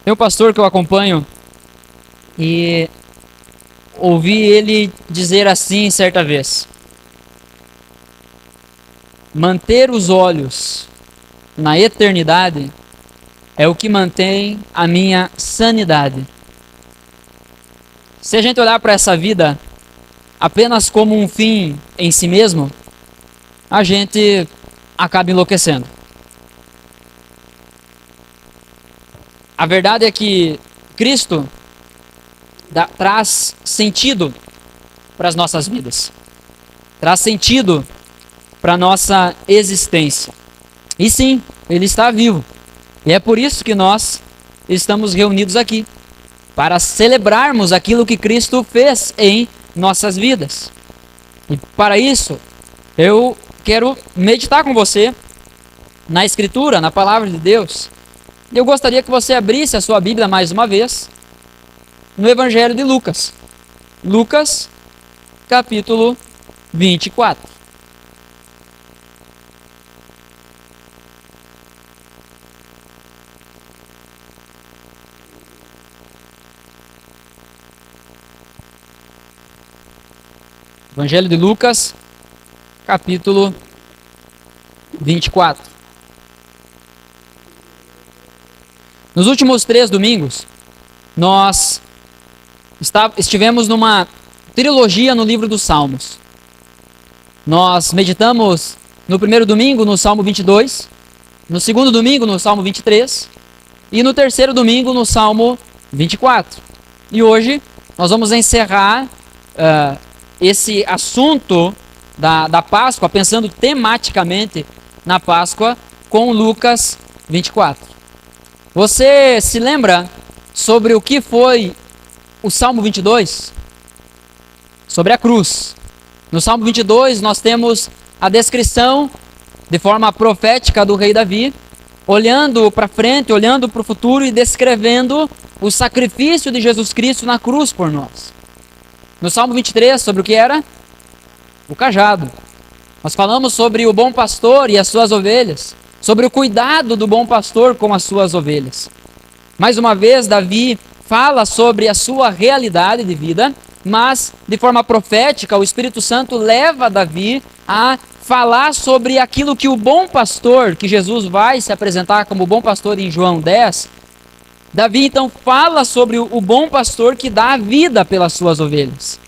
Tem um pastor que eu acompanho e ouvi ele dizer assim certa vez: manter os olhos na eternidade é o que mantém a minha sanidade. Se a gente olhar para essa vida apenas como um fim em si mesmo, a gente acaba enlouquecendo. A verdade é que Cristo traz sentido para as nossas vidas, traz sentido para a nossa existência. E sim, Ele está vivo. E é por isso que nós estamos reunidos aqui, para celebrarmos aquilo que Cristo fez em nossas vidas. E para isso, eu quero meditar com você na Escritura, na Palavra de Deus. Eu gostaria que você abrisse a sua Bíblia mais uma vez no Evangelho de Lucas. Lucas, capítulo 24. Evangelho de Lucas, capítulo 24. Nos últimos 3 domingos, nós estivemos numa trilogia no livro dos Salmos. Nós meditamos no primeiro domingo no Salmo 22, no segundo domingo no Salmo 23 e no terceiro domingo no Salmo 24. E hoje nós vamos encerrar esse assunto da Páscoa, pensando tematicamente na Páscoa, com Lucas 24. Você se lembra sobre o que foi o Salmo 22? Sobre a cruz. No Salmo 22 nós temos a descrição de forma profética do rei Davi, olhando para frente, olhando para o futuro e descrevendo o sacrifício de Jesus Cristo na cruz por nós. No Salmo 23, sobre o que era? O cajado. Nós falamos sobre o bom pastor e as suas ovelhas, sobre o cuidado do bom pastor com as suas ovelhas. Mais uma vez, Davi fala sobre a sua realidade de vida, mas de forma profética, o Espírito Santo leva Davi a falar sobre aquilo que o bom pastor, que Jesus vai se apresentar como bom pastor em João 10, Davi então fala sobre o bom pastor que dá a vida pelas suas ovelhas,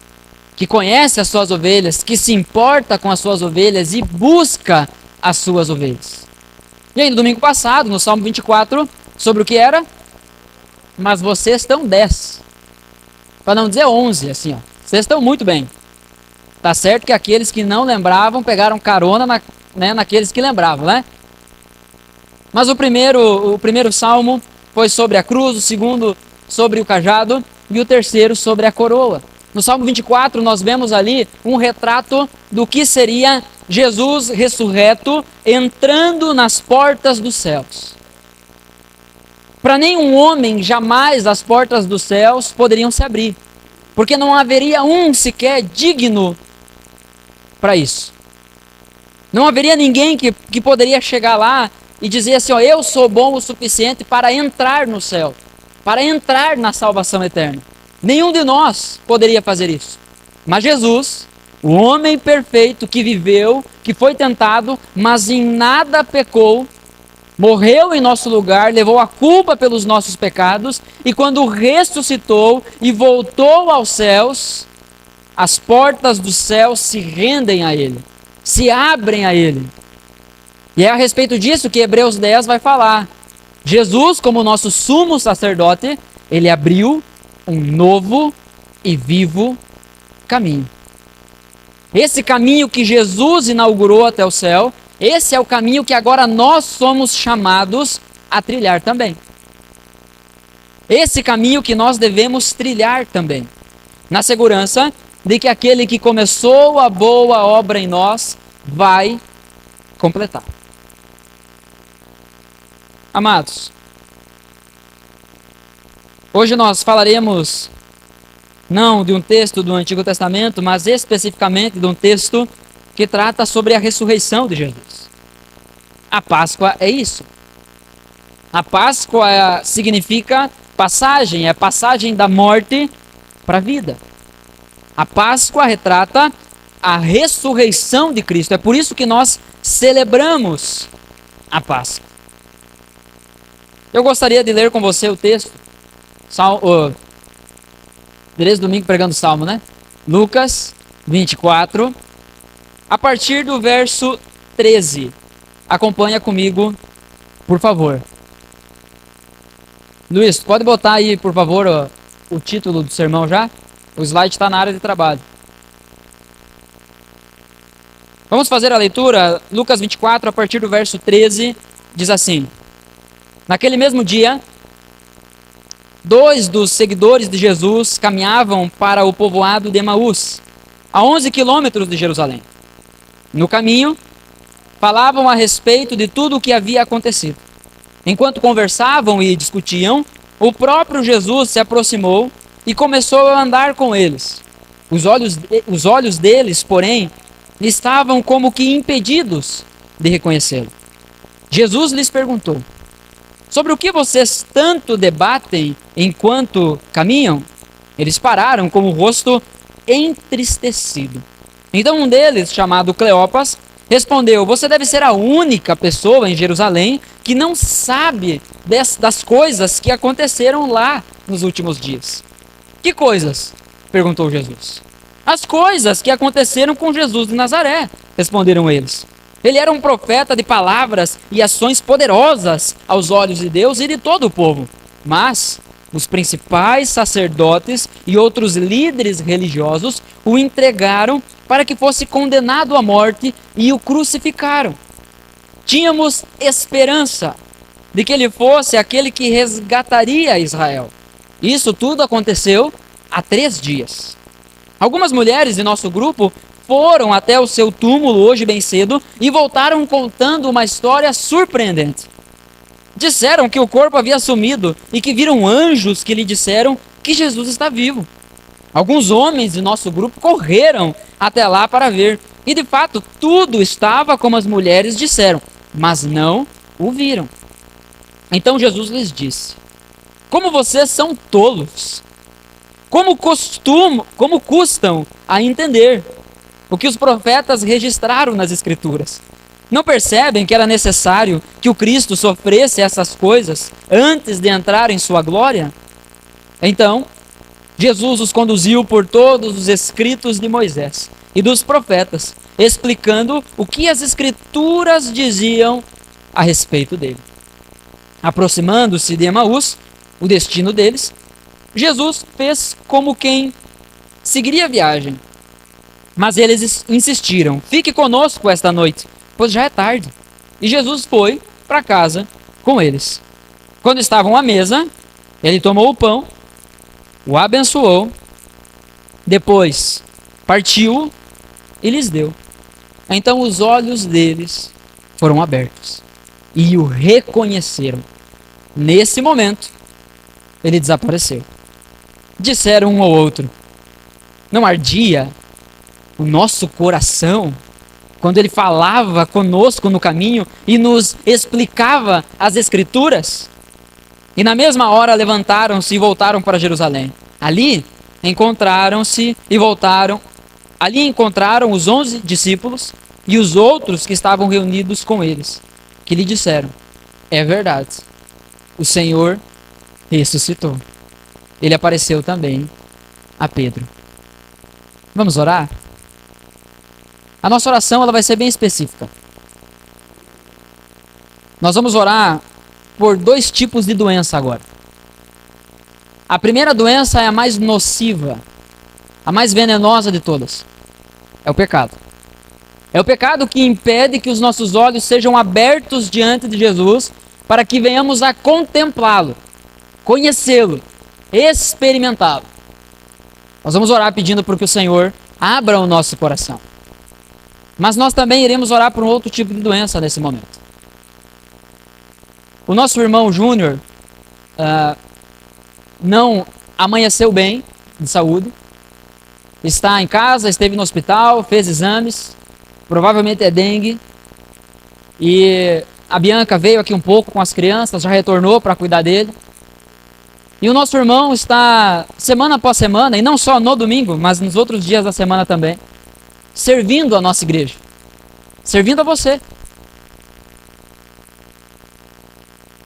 que conhece as suas ovelhas, que se importa com as suas ovelhas e busca as suas ovelhas. E aí no domingo passado, no Salmo 24, sobre o que era? Mas vocês estão 10. Para não dizer 11, assim, ó. Vocês estão muito bem. Tá certo que aqueles que não lembravam pegaram carona naqueles que lembravam, né? Mas o primeiro salmo foi sobre a cruz, o segundo sobre o cajado e o terceiro sobre a coroa. No Salmo 24 nós vemos ali um retrato do que seria Jesus ressurreto entrando nas portas dos céus. Para nenhum homem jamais as portas dos céus poderiam se abrir, porque não haveria um sequer digno para isso. Não haveria ninguém que poderia chegar lá e dizer assim, ó, eu sou bom o suficiente para entrar no céu, para entrar na salvação eterna. Nenhum de nós poderia fazer isso. Mas Jesus, o homem perfeito que viveu, que foi tentado, mas em nada pecou, morreu em nosso lugar, levou a culpa pelos nossos pecados, e quando ressuscitou e voltou aos céus, as portas do céu se rendem a Ele, se abrem a Ele. E é a respeito disso que Hebreus 10 vai falar. Jesus, como nosso sumo sacerdote, Ele abriu um novo e vivo caminho. Esse caminho que Jesus inaugurou até o céu, esse é o caminho que agora nós somos chamados a trilhar também. Esse caminho que nós devemos trilhar também, na segurança de que aquele que começou a boa obra em nós vai completar. Amados, hoje nós falaremos não de um texto do Antigo Testamento, mas especificamente de um texto que trata sobre a ressurreição de Jesus. A Páscoa é isso. A Páscoa significa passagem é a passagem da morte para a vida. A Páscoa retrata a ressurreição de Cristo. É por isso que nós celebramos a Páscoa. Eu gostaria de ler com você o texto. Desde domingo pregando Salmo, né? Lucas 24, a partir do verso 13. Acompanha comigo, por favor. Luiz, pode botar aí, por favor, o título do sermão já? O slide está na área de trabalho. Vamos fazer a leitura. Lucas 24, a partir do verso 13, diz assim: naquele mesmo dia, 2 dos seguidores de Jesus caminhavam para o povoado de Emaús, a 11 quilômetros de Jerusalém. No caminho, falavam a respeito de tudo o que havia acontecido. Enquanto conversavam e discutiam, o próprio Jesus se aproximou e começou a andar com eles. Os olhos deles, porém, estavam como que impedidos de reconhecê-lo. Jesus lhes perguntou: sobre o que vocês tanto debatem enquanto caminham? Eles pararam com o rosto entristecido. Então um deles, chamado Cleopas, respondeu: você deve ser a única pessoa em Jerusalém que não sabe das coisas que aconteceram lá nos últimos dias. Que coisas? Perguntou Jesus. As coisas que aconteceram com Jesus de Nazaré, responderam eles. Ele era um profeta de palavras e ações poderosas aos olhos de Deus e de todo o povo. Mas os principais sacerdotes e outros líderes religiosos o entregaram para que fosse condenado à morte e o crucificaram. Tínhamos esperança de que ele fosse aquele que resgataria Israel. Isso tudo aconteceu há 3 dias. Algumas mulheres de nosso grupo foram até o seu túmulo hoje bem cedo e voltaram contando uma história surpreendente. Disseram que o corpo havia sumido e que viram anjos que lhe disseram que Jesus está vivo. Alguns homens de nosso grupo correram até lá para ver. E de fato, tudo estava como as mulheres disseram, mas não o viram. Então Jesus lhes disse: como vocês são tolos! Como custam a entender o que os profetas registraram nas Escrituras? Não percebem que era necessário que o Cristo sofresse essas coisas antes de entrar em sua glória? Então, Jesus os conduziu por todos os escritos de Moisés e dos profetas, explicando o que as Escrituras diziam a respeito dele. Aproximando-se de Emaús, o destino deles, Jesus fez como quem seguiria a viagem. Mas eles insistiram: fique conosco esta noite, pois já é tarde. E Jesus foi para casa com eles. Quando estavam à mesa, ele tomou o pão, o abençoou, depois partiu e lhes deu. Então os olhos deles foram abertos e o reconheceram. Nesse momento, ele desapareceu. Disseram um ao outro: não ardia o nosso coração quando ele falava conosco no caminho e nos explicava as Escrituras? E na mesma hora levantaram-se e voltaram para Jerusalém. Ali encontraram os 11 discípulos e os outros que estavam reunidos com eles, que lhe disseram: é verdade, o Senhor ressuscitou. Ele apareceu também a Pedro. Vamos orar? A nossa oração ela vai ser bem específica. Nós vamos orar por 2 tipos de doença agora. A primeira doença é a mais nociva, a mais venenosa de todas. É o pecado. É o pecado que impede que os nossos olhos sejam abertos diante de Jesus para que venhamos a contemplá-lo, conhecê-lo, experimentá-lo. Nós vamos orar pedindo para que o Senhor abra o nosso coração. Mas nós também iremos orar por um outro tipo de doença nesse momento. O nosso irmão Júnior não amanheceu bem de saúde. Está em casa, esteve no hospital, fez exames. Provavelmente é dengue. E a Bianca veio aqui um pouco com as crianças, já retornou para cuidar dele. E o nosso irmão está, semana após semana, e não só no domingo, mas nos outros dias da semana também, servindo a nossa igreja. Servindo a você.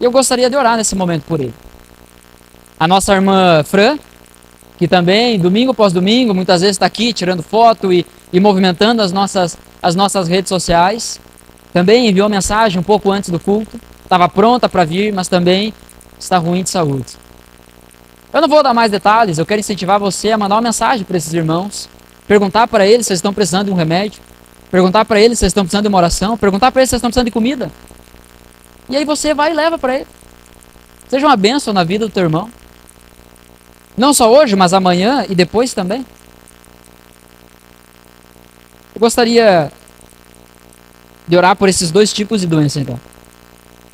E eu gostaria de orar nesse momento por ele. A nossa irmã Fran, que também, domingo após domingo, muitas vezes está aqui tirando foto e movimentando as nossas redes sociais. Também enviou mensagem um pouco antes do culto. Estava pronta para vir, mas também está ruim de saúde. Eu não vou dar mais detalhes, eu quero incentivar você a mandar uma mensagem para esses irmãos. Perguntar para eles se eles estão precisando de um remédio. Perguntar para eles se eles estão precisando de uma oração. Perguntar para eles se eles estão precisando de comida. E aí você vai e leva para ele. Seja uma bênção na vida do teu irmão. Não só hoje, mas amanhã e depois também. Eu gostaria de orar por esses dois tipos de doenças, então.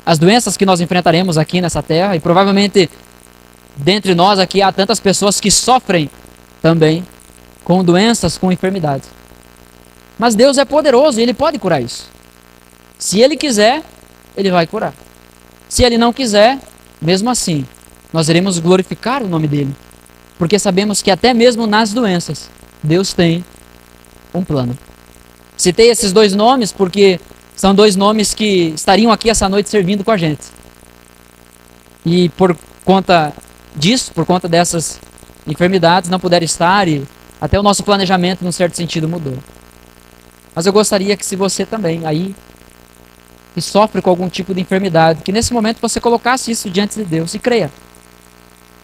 As doenças que nós enfrentaremos aqui nessa terra, e provavelmente dentre nós aqui há tantas pessoas que sofrem também com doenças, com enfermidades. Mas Deus é poderoso e Ele pode curar isso. Se Ele quiser, Ele vai curar. Se Ele não quiser, mesmo assim, nós iremos glorificar o nome dEle. Porque sabemos que até mesmo nas doenças, Deus tem um plano. Citei esses dois nomes porque são dois nomes que estariam aqui essa noite servindo com a gente. E por conta disso, por conta dessas enfermidades, não puderam estar e até o nosso planejamento, num certo sentido, mudou. Mas eu gostaria que, se você também, aí, que sofre com algum tipo de enfermidade, que nesse momento você colocasse isso diante de Deus e creia.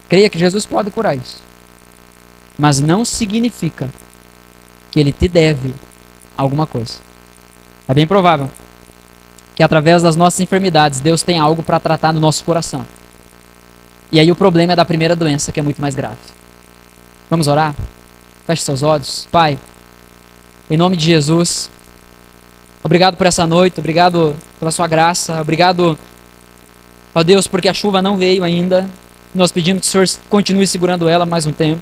Creia que Jesus pode curar isso. Mas não significa que Ele te deve alguma coisa. É bem provável que através das nossas enfermidades, Deus tem algo para tratar no nosso coração. E aí o problema é da primeira doença, que é muito mais grave. Vamos orar? Feche seus olhos. Pai, em nome de Jesus, obrigado por essa noite, obrigado pela sua graça, obrigado, ó Deus, porque a chuva não veio ainda. Nós pedimos que o Senhor continue segurando ela mais um tempo.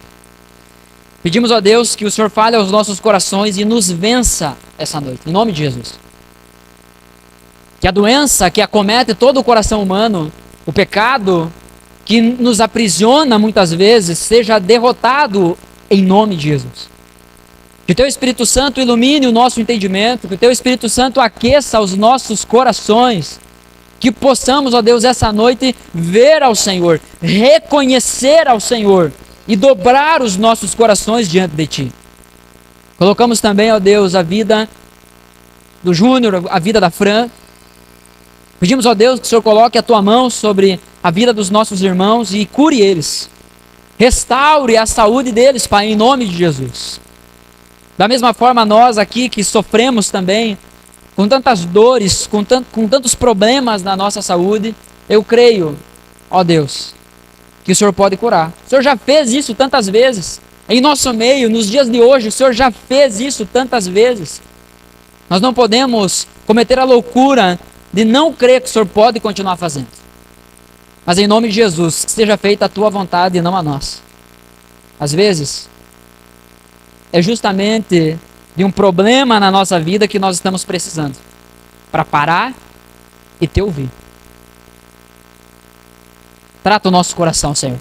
Pedimos, ó Deus, que o Senhor fale aos nossos corações e nos vença essa noite, em nome de Jesus. Que a doença que acomete todo o coração humano, o pecado que nos aprisiona muitas vezes, seja derrotado em nome de Jesus. Que o Teu Espírito Santo ilumine o nosso entendimento, que o Teu Espírito Santo aqueça os nossos corações, que possamos, ó Deus, essa noite ver ao Senhor, reconhecer ao Senhor e dobrar os nossos corações diante de Ti. Colocamos também, ó Deus, a vida do Júnior, a vida da Fran. Pedimos, ó Deus, que o Senhor coloque a Tua mão sobre a vida dos nossos irmãos e cure eles. Restaure a saúde deles, Pai, em nome de Jesus. Da mesma forma, nós aqui que sofremos também com tantas dores, com tantos problemas na nossa saúde, eu creio, ó Deus, que o Senhor pode curar. O Senhor já fez isso tantas vezes. Em nosso meio, nos dias de hoje, o Senhor já fez isso tantas vezes. Nós não podemos cometer a loucura de não crer que o Senhor pode continuar fazendo. Mas em nome de Jesus, que seja feita a Tua vontade e não a nossa. Às vezes, é justamente de um problema na nossa vida que nós estamos precisando, para parar e Te ouvir. Trata o nosso coração, Senhor.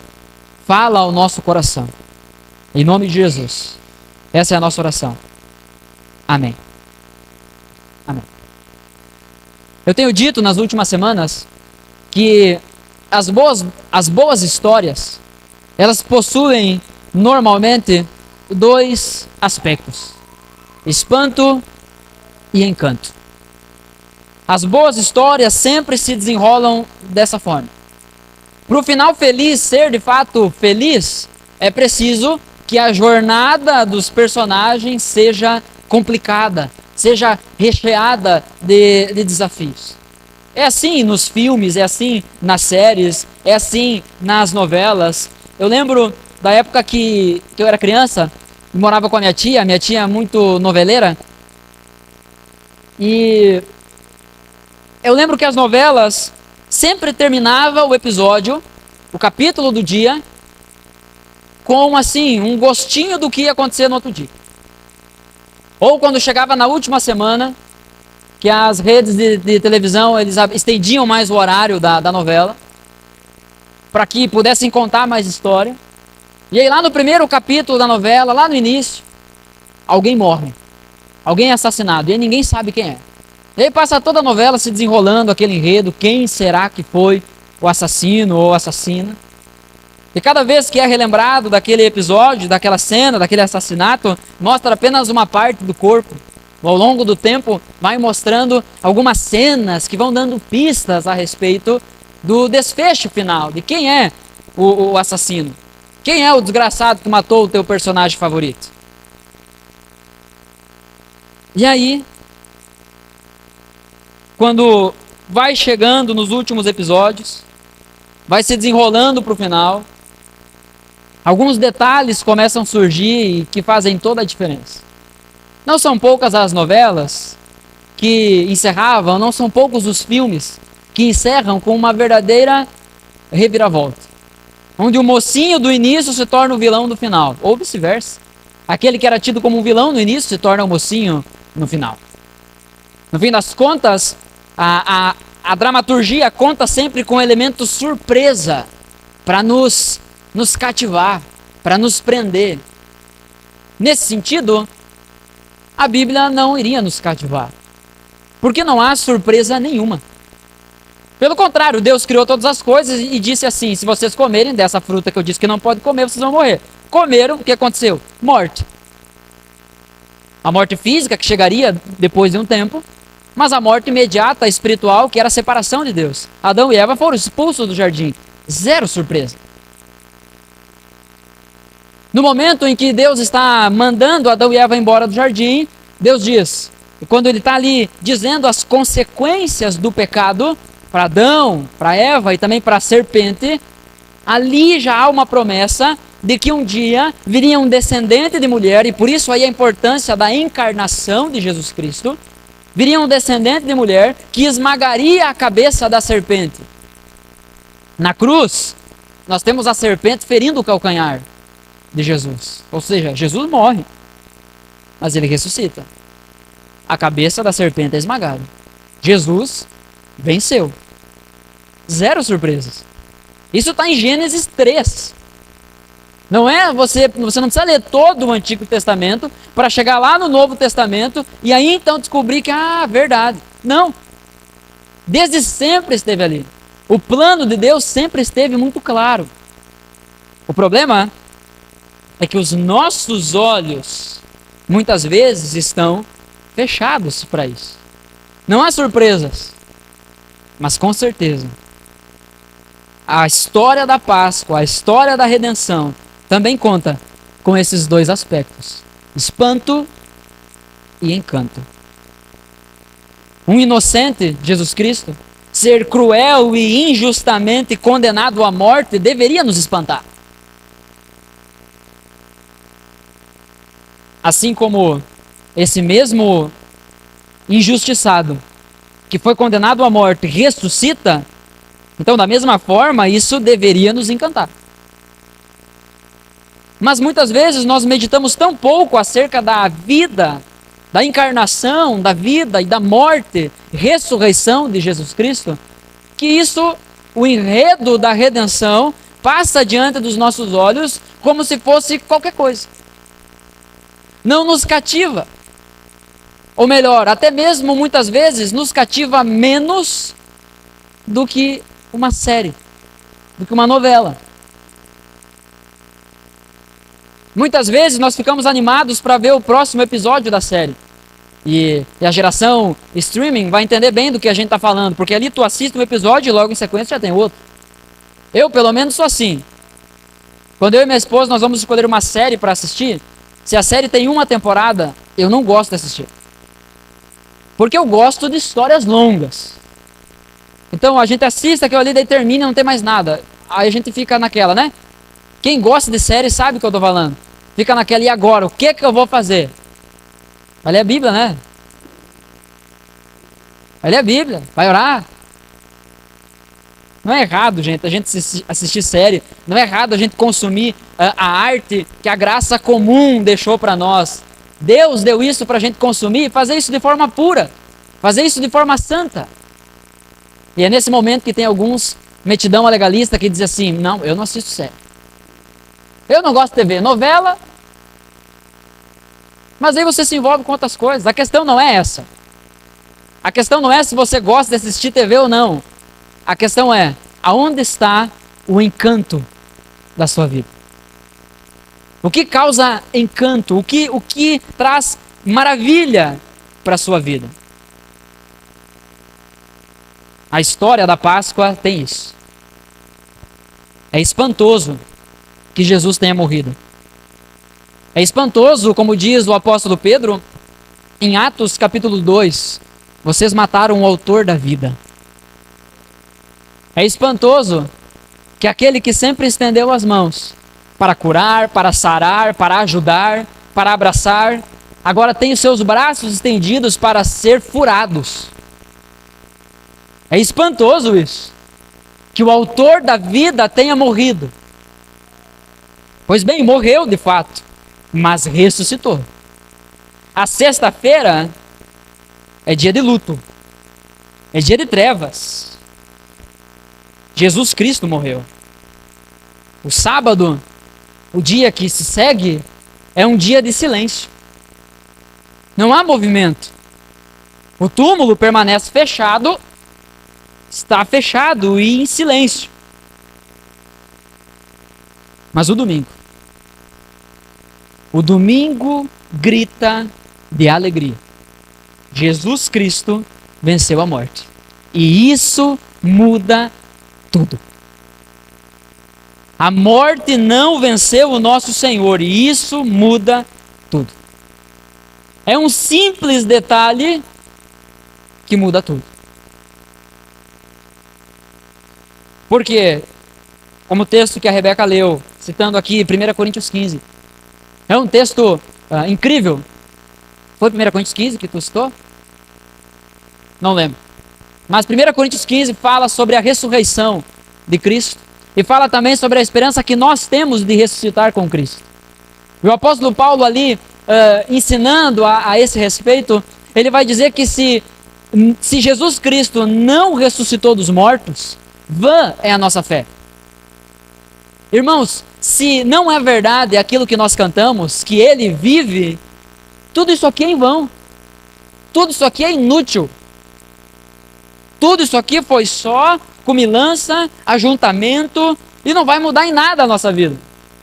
Fala ao nosso coração. Em nome de Jesus. Essa é a nossa oração. Amém. Amém. Eu tenho dito nas últimas semanas que as boas histórias, elas possuem normalmente dois aspectos: espanto e encanto. As boas histórias sempre se desenrolam dessa forma. Para o final feliz ser de fato feliz, é preciso que a jornada dos personagens seja complicada, seja recheada de desafios. É assim nos filmes, é assim nas séries, é assim nas novelas. Eu lembro da época que eu era criança, morava com a minha tia é muito noveleira. E eu lembro que as novelas sempre terminava o episódio, o capítulo do dia, com assim, um gostinho do que ia acontecer no outro dia. Ou quando chegava na última semana, que as redes de televisão, eles estendiam mais o horário da novela. para que pudessem contar mais história. E aí lá no primeiro capítulo da novela, lá no início, alguém morre. Alguém é assassinado. E aí ninguém sabe quem é. E aí passa toda a novela se desenrolando aquele enredo. Quem será que foi o assassino ou assassina? E cada vez que é relembrado daquele episódio, daquela cena, daquele assassinato, mostra apenas uma parte do corpo. Ao longo do tempo, vai mostrando algumas cenas que vão dando pistas a respeito do desfecho final, de quem é o assassino. Quem é o desgraçado que matou o teu personagem favorito? E aí, quando vai chegando nos últimos episódios, vai se desenrolando para o final, alguns detalhes começam a surgir e que fazem toda a diferença. Não são poucas as novelas que encerravam, não são poucos os filmes que encerram com uma verdadeira reviravolta. Onde o mocinho do início se torna o vilão do final, ou vice-versa. Aquele que era tido como um vilão no início se torna o mocinho no final. No fim das contas, a dramaturgia conta sempre com elementos surpresa para nos cativar, para nos prender. Nesse sentido, a Bíblia não iria nos cativar, porque não há surpresa nenhuma. Pelo contrário, Deus criou todas as coisas e disse assim: se vocês comerem dessa fruta que eu disse que não pode comer, vocês vão morrer. Comeram, o que aconteceu? Morte. A morte física, que chegaria depois de um tempo, mas a morte imediata, espiritual, que era a separação de Deus. Adão e Eva foram expulsos do jardim. Zero surpresa. No momento em que Deus está mandando Adão e Eva embora do jardim, Deus diz, e quando ele está ali dizendo as consequências do pecado para Adão, para Eva e também para a serpente, ali já há uma promessa de que um dia viria um descendente de mulher, e por isso aí a importância da encarnação de Jesus Cristo, viria um descendente de mulher que esmagaria a cabeça da serpente. Na cruz, nós temos a serpente ferindo o calcanhar de Jesus. Ou seja, Jesus morre, mas ele ressuscita. A cabeça da serpente é esmagada. Jesus venceu. Zero surpresas. Isso está em Gênesis 3. Não é você não precisa ler todo o Antigo Testamento para chegar lá no Novo Testamento e aí então descobrir que, verdade. Não. Desde sempre esteve ali. O plano de Deus sempre esteve muito claro. O problema é que os nossos olhos, muitas vezes, estão fechados para isso. Não há surpresas, mas com certeza, a história da Páscoa, a história da redenção, também conta com esses dois aspectos: espanto e encanto. Um inocente, Jesus Cristo, ser cruel e injustamente condenado à morte deveria nos espantar. Assim como esse mesmo injustiçado que foi condenado à morte ressuscita, então da mesma forma isso deveria nos encantar. Mas muitas vezes nós meditamos tão pouco acerca da vida, da encarnação, da vida e da morte, ressurreição de Jesus Cristo, que isso, o enredo da redenção, passa diante dos nossos olhos como se fosse qualquer coisa. Não nos cativa. Ou melhor, até mesmo muitas vezes nos cativa menos do que uma série, do que uma novela. Muitas vezes nós ficamos animados para ver o próximo episódio da série. E a geração streaming vai entender bem do que a gente está falando, porque ali tu assiste um episódio e logo em sequência já tem outro. Eu, pelo menos, sou assim. Quando eu e minha esposa nós vamos escolher uma série para assistir, se a série tem uma temporada, eu não gosto de assistir. Porque eu gosto de histórias longas. Então a gente assiste aquilo ali, daí termina e não tem mais nada. Aí a gente fica naquela, né? Quem gosta de série sabe o que eu estou falando. Fica naquela, e agora? O que eu vou fazer? Vai ler a Bíblia, né? Vai ler a Bíblia, vai orar. Não é errado, gente, a gente assistir série. Não é errado a gente consumir a arte que a graça comum deixou para nós. Deus deu isso para a gente consumir e fazer isso de forma pura. Fazer isso de forma santa. E é nesse momento que tem alguns metidão legalista que diz assim, não, eu não assisto série. Eu não gosto de TV, novela. Mas aí você se envolve com outras coisas. A questão não é essa. A questão não é se você gosta de assistir TV ou não. A questão é, aonde está o encanto da sua vida? O que causa encanto? O que traz maravilha para a sua vida? A história da Páscoa tem isso. É espantoso que Jesus tenha morrido. É espantoso, como diz o apóstolo Pedro, em Atos capítulo 2, vocês mataram o autor da vida. É espantoso que aquele que sempre estendeu as mãos para curar, para sarar, para ajudar, para abraçar, agora tem os seus braços estendidos para ser furados. É espantoso isso, que o autor da vida tenha morrido. Pois bem, morreu de fato, mas ressuscitou. A sexta-feira é dia de luto, é dia de trevas. Jesus Cristo morreu. O sábado, o dia que se segue, é um dia de silêncio. Não há movimento. O túmulo permanece fechado, está fechado e em silêncio. Mas o domingo grita de alegria. Jesus Cristo venceu a morte. E isso muda tudo. A morte não venceu o nosso Senhor e isso muda tudo. É um simples detalhe que muda tudo. Porque, como o texto que a Rebeca leu, citando aqui 1 Coríntios 15, é um texto incrível. Foi 1 Coríntios 15 que tu citou? Não lembro. Mas 1 Coríntios 15 fala sobre a ressurreição de Cristo e fala também sobre a esperança que nós temos de ressuscitar com Cristo. E o apóstolo Paulo ali, ensinando a esse respeito, ele vai dizer que se Jesus Cristo não ressuscitou dos mortos, vã é a nossa fé. Irmãos, se não é verdade aquilo que nós cantamos, que Ele vive, tudo isso aqui é em vão. Tudo isso aqui é inútil. Tudo isso aqui foi só cumilança, ajuntamento, e não vai mudar em nada a nossa vida.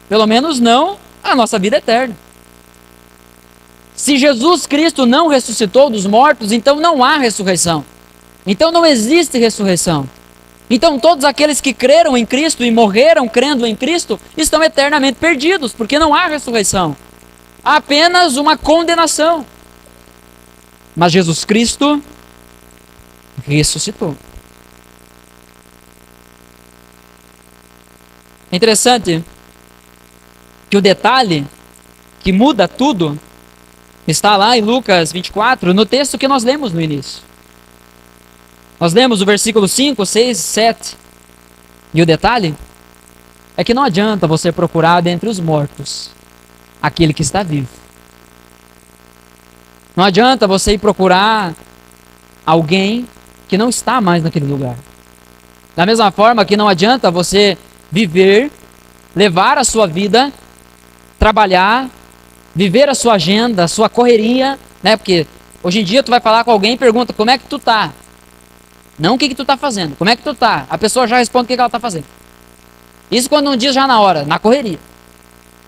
Pelo menos não a nossa vida eterna. Se Jesus Cristo não ressuscitou dos mortos, então não há ressurreição. Então não existe ressurreição. Então todos aqueles que creram em Cristo e morreram crendo em Cristo estão eternamente perdidos, porque não há ressurreição. Há apenas uma condenação. Mas Jesus Cristo ressuscitou. É interessante que o detalhe que muda tudo está lá em Lucas 24, no texto que nós lemos no início. Nós lemos o versículo 5, 6, 7. E o detalhe é que não adianta você procurar dentre os mortos aquele que está vivo. Não adianta você ir procurar alguém que não está mais naquele lugar. Da mesma forma que não adianta você viver, levar a sua vida, trabalhar, viver a sua agenda, a sua correria, né? Porque hoje em dia tu vai falar com alguém e pergunta como é que tu tá. Não o que tu tá fazendo, como é que tu tá. A pessoa já responde o que ela tá fazendo. Isso quando não diz já na hora, na correria.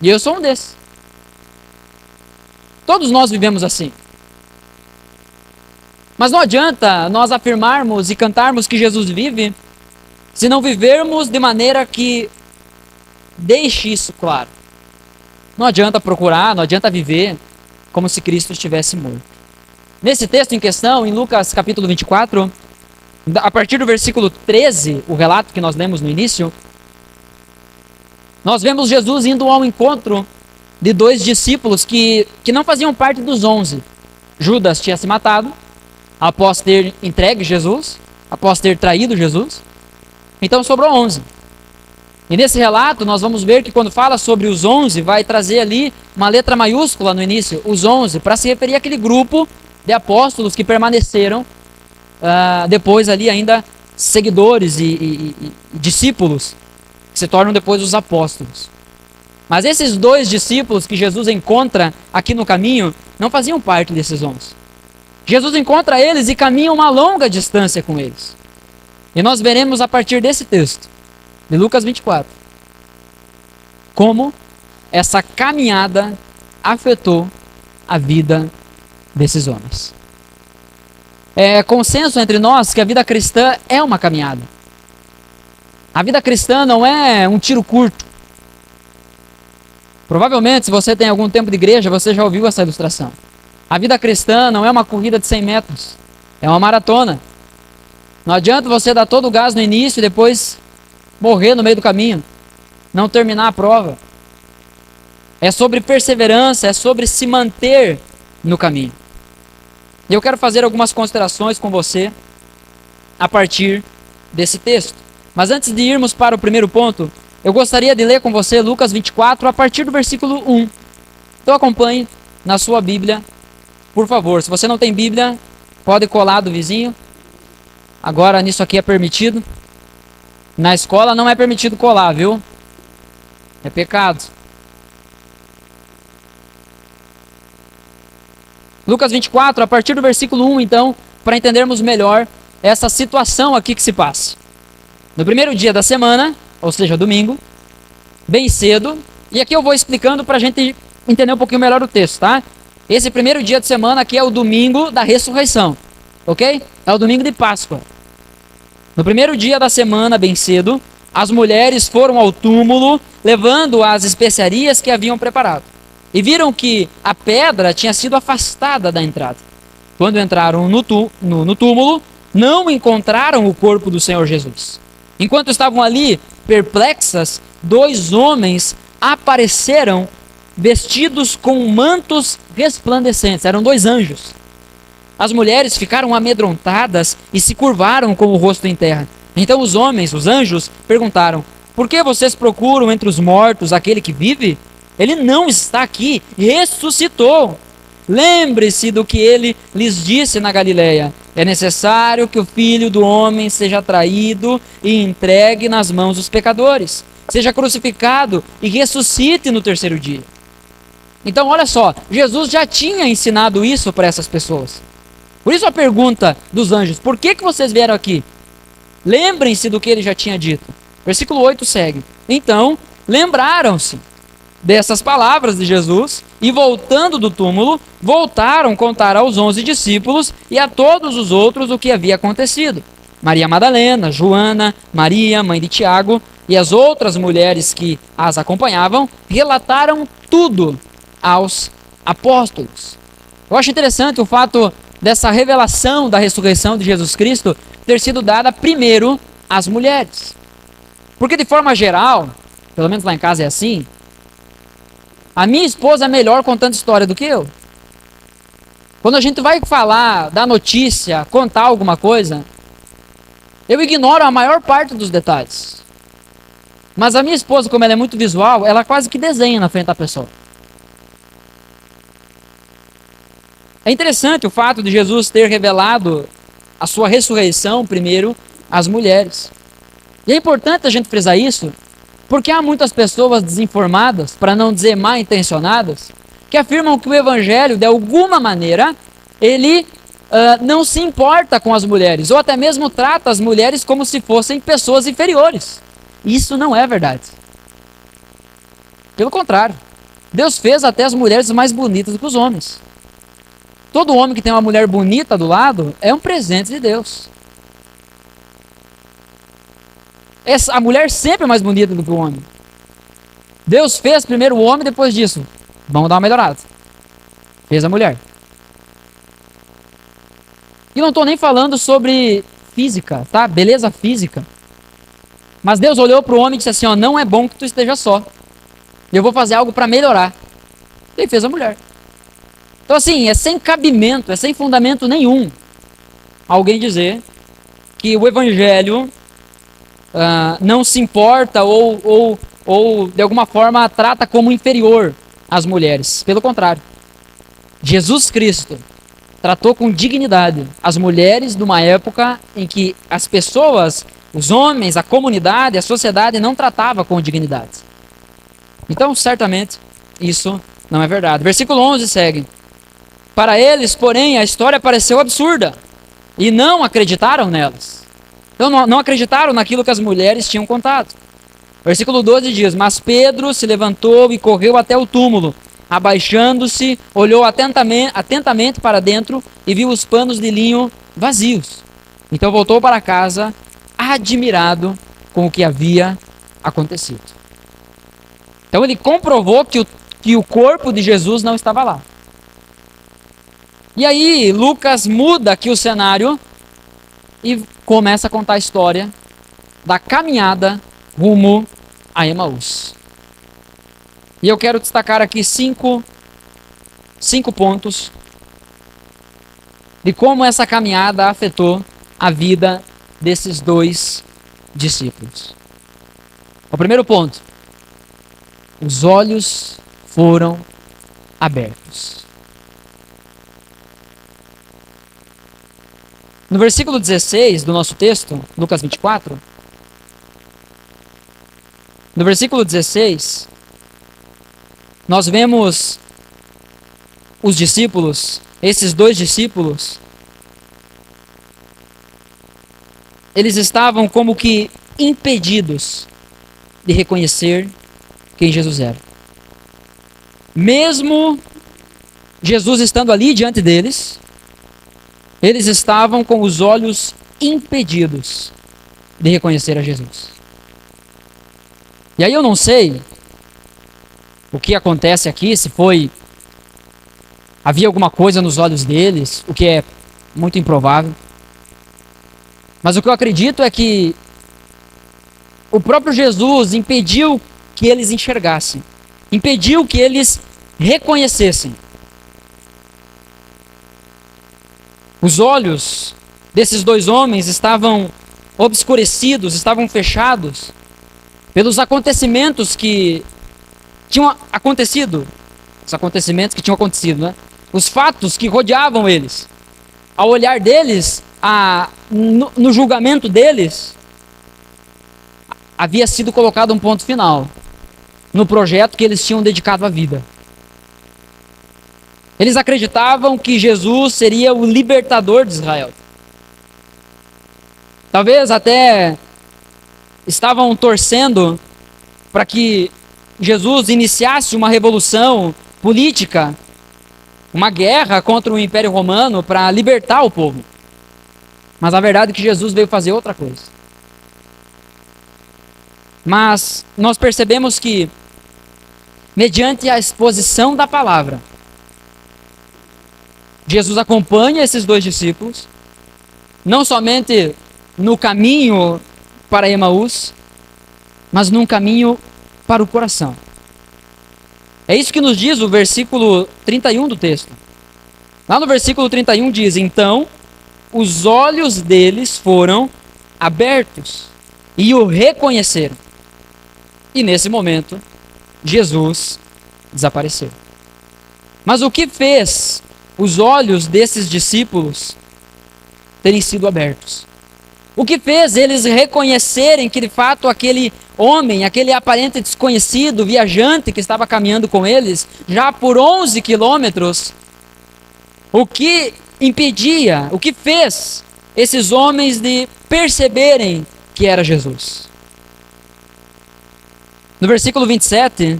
E eu sou um desses. Todos nós vivemos assim. Mas não adianta nós afirmarmos e cantarmos que Jesus vive, se não vivermos de maneira que deixe isso claro. Não adianta procurar, não adianta viver como se Cristo estivesse morto. Nesse texto em questão, em Lucas capítulo 24, a partir do versículo 13, o relato que nós lemos no início, nós vemos Jesus indo ao encontro de dois discípulos que não faziam parte dos 11. Judas tinha se matado, após ter entregue Jesus, após ter traído Jesus. Então sobrou 11. E nesse relato nós vamos ver que quando fala sobre os 11, vai trazer ali uma letra maiúscula no início, os 11, para se referir àquele grupo de apóstolos que permaneceram depois ali ainda seguidores e discípulos que se tornam depois os apóstolos. Mas esses 2 discípulos que Jesus encontra aqui no caminho não faziam parte desses 11. Jesus encontra eles e caminha uma longa distância com eles. E nós veremos a partir desse texto, de Lucas 24, como essa caminhada afetou a vida desses homens. É consenso entre nós que a vida cristã é uma caminhada. A vida cristã não é um tiro curto. Provavelmente, se você tem algum tempo de igreja, você já ouviu essa ilustração. A vida cristã não é uma corrida de 100 metros, é uma maratona. Não adianta você dar todo o gás no início e depois morrer no meio do caminho, não terminar a prova. É sobre perseverança, é sobre se manter no caminho. E eu quero fazer algumas considerações com você a partir desse texto. Mas antes de irmos para o primeiro ponto, eu gostaria de ler com você Lucas 24 a partir do versículo 1. Então acompanhe na sua Bíblia, por favor. Se você não tem Bíblia, pode colar do vizinho. Agora nisso aqui é permitido. Na escola não é permitido colar, viu? É pecado. Lucas 24, a partir do versículo 1, então, para entendermos melhor essa situação aqui que se passa. No primeiro dia da semana, ou seja, domingo, bem cedo, e aqui eu vou explicando para a gente entender um pouquinho melhor o texto, tá? Esse primeiro dia de semana aqui é o domingo da ressurreição, ok? É o domingo de Páscoa. No primeiro dia da semana, bem cedo, as mulheres foram ao túmulo, levando as especiarias que haviam preparado. E viram que a pedra tinha sido afastada da entrada. Quando entraram no túmulo, não encontraram o corpo do Senhor Jesus. Enquanto estavam ali, perplexas, 2 homens apareceram vestidos com mantos resplandecentes. Eram 2 anjos. As mulheres ficaram amedrontadas e se curvaram com o rosto em terra. Então os homens, os anjos, perguntaram: por que vocês procuram entre os mortos aquele que vive? Ele não está aqui, ressuscitou. Lembre-se do que ele lhes disse na Galileia. É necessário que o Filho do Homem seja traído e entregue nas mãos dos pecadores, seja crucificado e ressuscite no 3º dia. Então, olha só, Jesus já tinha ensinado isso para essas pessoas. Por isso a pergunta dos anjos: por que vocês vieram aqui? Lembrem-se do que ele já tinha dito. Versículo 8 segue. Então, lembraram-se dessas palavras de Jesus e, voltando do túmulo, voltaram a contar aos 11 discípulos e a todos os outros o que havia acontecido. Maria Madalena, Joana, Maria, mãe de Tiago, e as outras mulheres que as acompanhavam relataram tudo aos apóstolos. Eu acho interessante o fato dessa revelação da ressurreição de Jesus Cristo ter sido dada primeiro às mulheres. Porque de forma geral, pelo menos lá em casa é assim, a minha esposa é melhor contando história do que eu. Quando a gente vai falar, dar notícia, contar alguma coisa, eu ignoro a maior parte dos detalhes. Mas a minha esposa, como ela é muito visual, ela quase que desenha na frente da pessoa. É interessante o fato de Jesus ter revelado a sua ressurreição primeiro às mulheres. E é importante a gente frisar isso, porque há muitas pessoas desinformadas, para não dizer mal intencionadas, que afirmam que o evangelho, de alguma maneira, ele não se importa com as mulheres, ou até mesmo trata as mulheres como se fossem pessoas inferiores. Isso não é verdade. Pelo contrário, Deus fez até as mulheres mais bonitas do que os homens. Todo homem que tem uma mulher bonita do lado é um presente de Deus. A mulher sempre é mais bonita do que o homem. Deus fez primeiro o homem, depois disso, vamos dar uma melhorada. Fez a mulher. E não estou nem falando sobre física, tá? Beleza física. Mas Deus olhou para o homem e disse assim, ó, não é bom que tu esteja só. Eu vou fazer algo para melhorar. E ele fez a mulher. Então assim, é sem cabimento, é sem fundamento nenhum alguém dizer que o evangelho não se importa ou de alguma forma trata como inferior as mulheres. Pelo contrário, Jesus Cristo tratou com dignidade as mulheres de uma época em que as pessoas, os homens, a comunidade, a sociedade não tratava com dignidade. Então, certamente, isso não é verdade. Versículo 11 segue. Para eles, porém, a história pareceu absurda e não acreditaram nelas. Então, não acreditaram naquilo que as mulheres tinham contado. Versículo 12 diz: mas Pedro se levantou e correu até o túmulo. Abaixando-se, olhou atentamente para dentro e viu os panos de linho vazios. Então voltou para casa, admirado com o que havia acontecido. Então ele comprovou que o corpo de Jesus não estava lá. E aí Lucas muda aqui o cenário e começa a contar a história da caminhada rumo a Emaús. E eu quero destacar aqui cinco pontos de como essa caminhada afetou a vida desses dois discípulos. O primeiro ponto: os olhos foram abertos. No versículo 16 do nosso texto, Lucas 24, no versículo 16, nós vemos os discípulos, esses dois discípulos, eles estavam como que impedidos de reconhecer quem Jesus era. Mesmo Jesus estando ali diante deles, eles estavam com os olhos impedidos de reconhecer a Jesus. E aí eu não sei o que acontece aqui, se havia alguma coisa nos olhos deles, o que é muito improvável. Mas o que eu acredito é que o próprio Jesus impediu que eles enxergassem, impediu que eles reconhecessem. Os olhos desses dois homens estavam obscurecidos, estavam fechados pelos acontecimentos que tinham acontecido, os acontecimentos que tinham acontecido, né? Os fatos que rodeavam eles. Ao olhar deles, no julgamento deles, havia sido colocado um ponto final no projeto que eles tinham dedicado à vida. Eles acreditavam que Jesus seria o libertador de Israel. Talvez até estavam torcendo para que Jesus iniciasse uma revolução política, uma guerra contra o Império Romano para libertar o povo. Mas a verdade é que Jesus veio fazer outra coisa. Mas nós percebemos que, mediante a exposição da palavra, Jesus acompanha esses dois discípulos, não somente no caminho para Emaús, mas num caminho para o coração. É isso que nos diz o versículo 31 do texto. Lá no versículo 31 diz: então os olhos deles foram abertos e o reconheceram. E nesse momento, Jesus desapareceu. Mas o que fez os olhos desses discípulos terem sido abertos? O que fez eles reconhecerem que de fato aquele homem, aquele aparente desconhecido, viajante que estava caminhando com eles, já por 11 quilômetros, o que impedia, o que fez esses homens de perceberem que era Jesus? No versículo 27,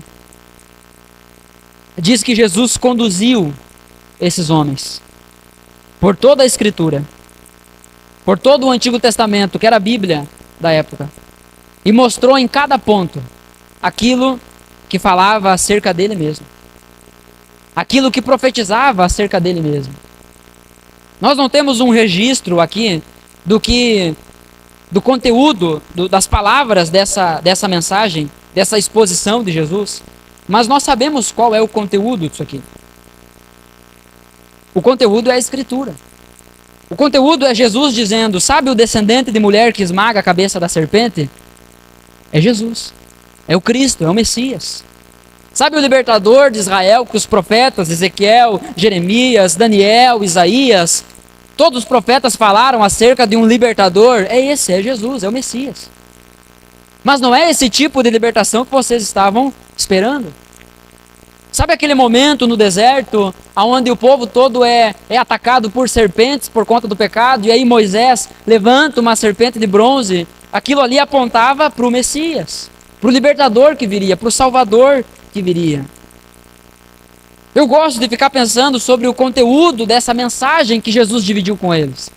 diz que Jesus conduziu esses homens por toda a Escritura, por todo o Antigo Testamento, que era a Bíblia da época, e mostrou em cada ponto aquilo que falava acerca dele mesmo, aquilo que profetizava acerca dele mesmo. Nós não temos um registro aqui do conteúdo, das palavras dessa mensagem, dessa exposição de Jesus, mas nós sabemos qual é o conteúdo disso aqui. O conteúdo é a Escritura. O conteúdo é Jesus dizendo: sabe o descendente de mulher que esmaga a cabeça da serpente? É Jesus. É o Cristo, é o Messias. Sabe o libertador de Israel que os profetas, Ezequiel, Jeremias, Daniel, Isaías, todos os profetas falaram acerca de um libertador? É esse, é Jesus, é o Messias. Mas não é esse tipo de libertação que vocês estavam esperando. Sabe aquele momento no deserto, onde o povo todo é atacado por serpentes por conta do pecado, e aí Moisés levanta uma serpente de bronze? Aquilo ali apontava para o Messias, para o libertador que viria, para o Salvador que viria. Eu gosto de ficar pensando sobre o conteúdo dessa mensagem que Jesus dividiu com eles.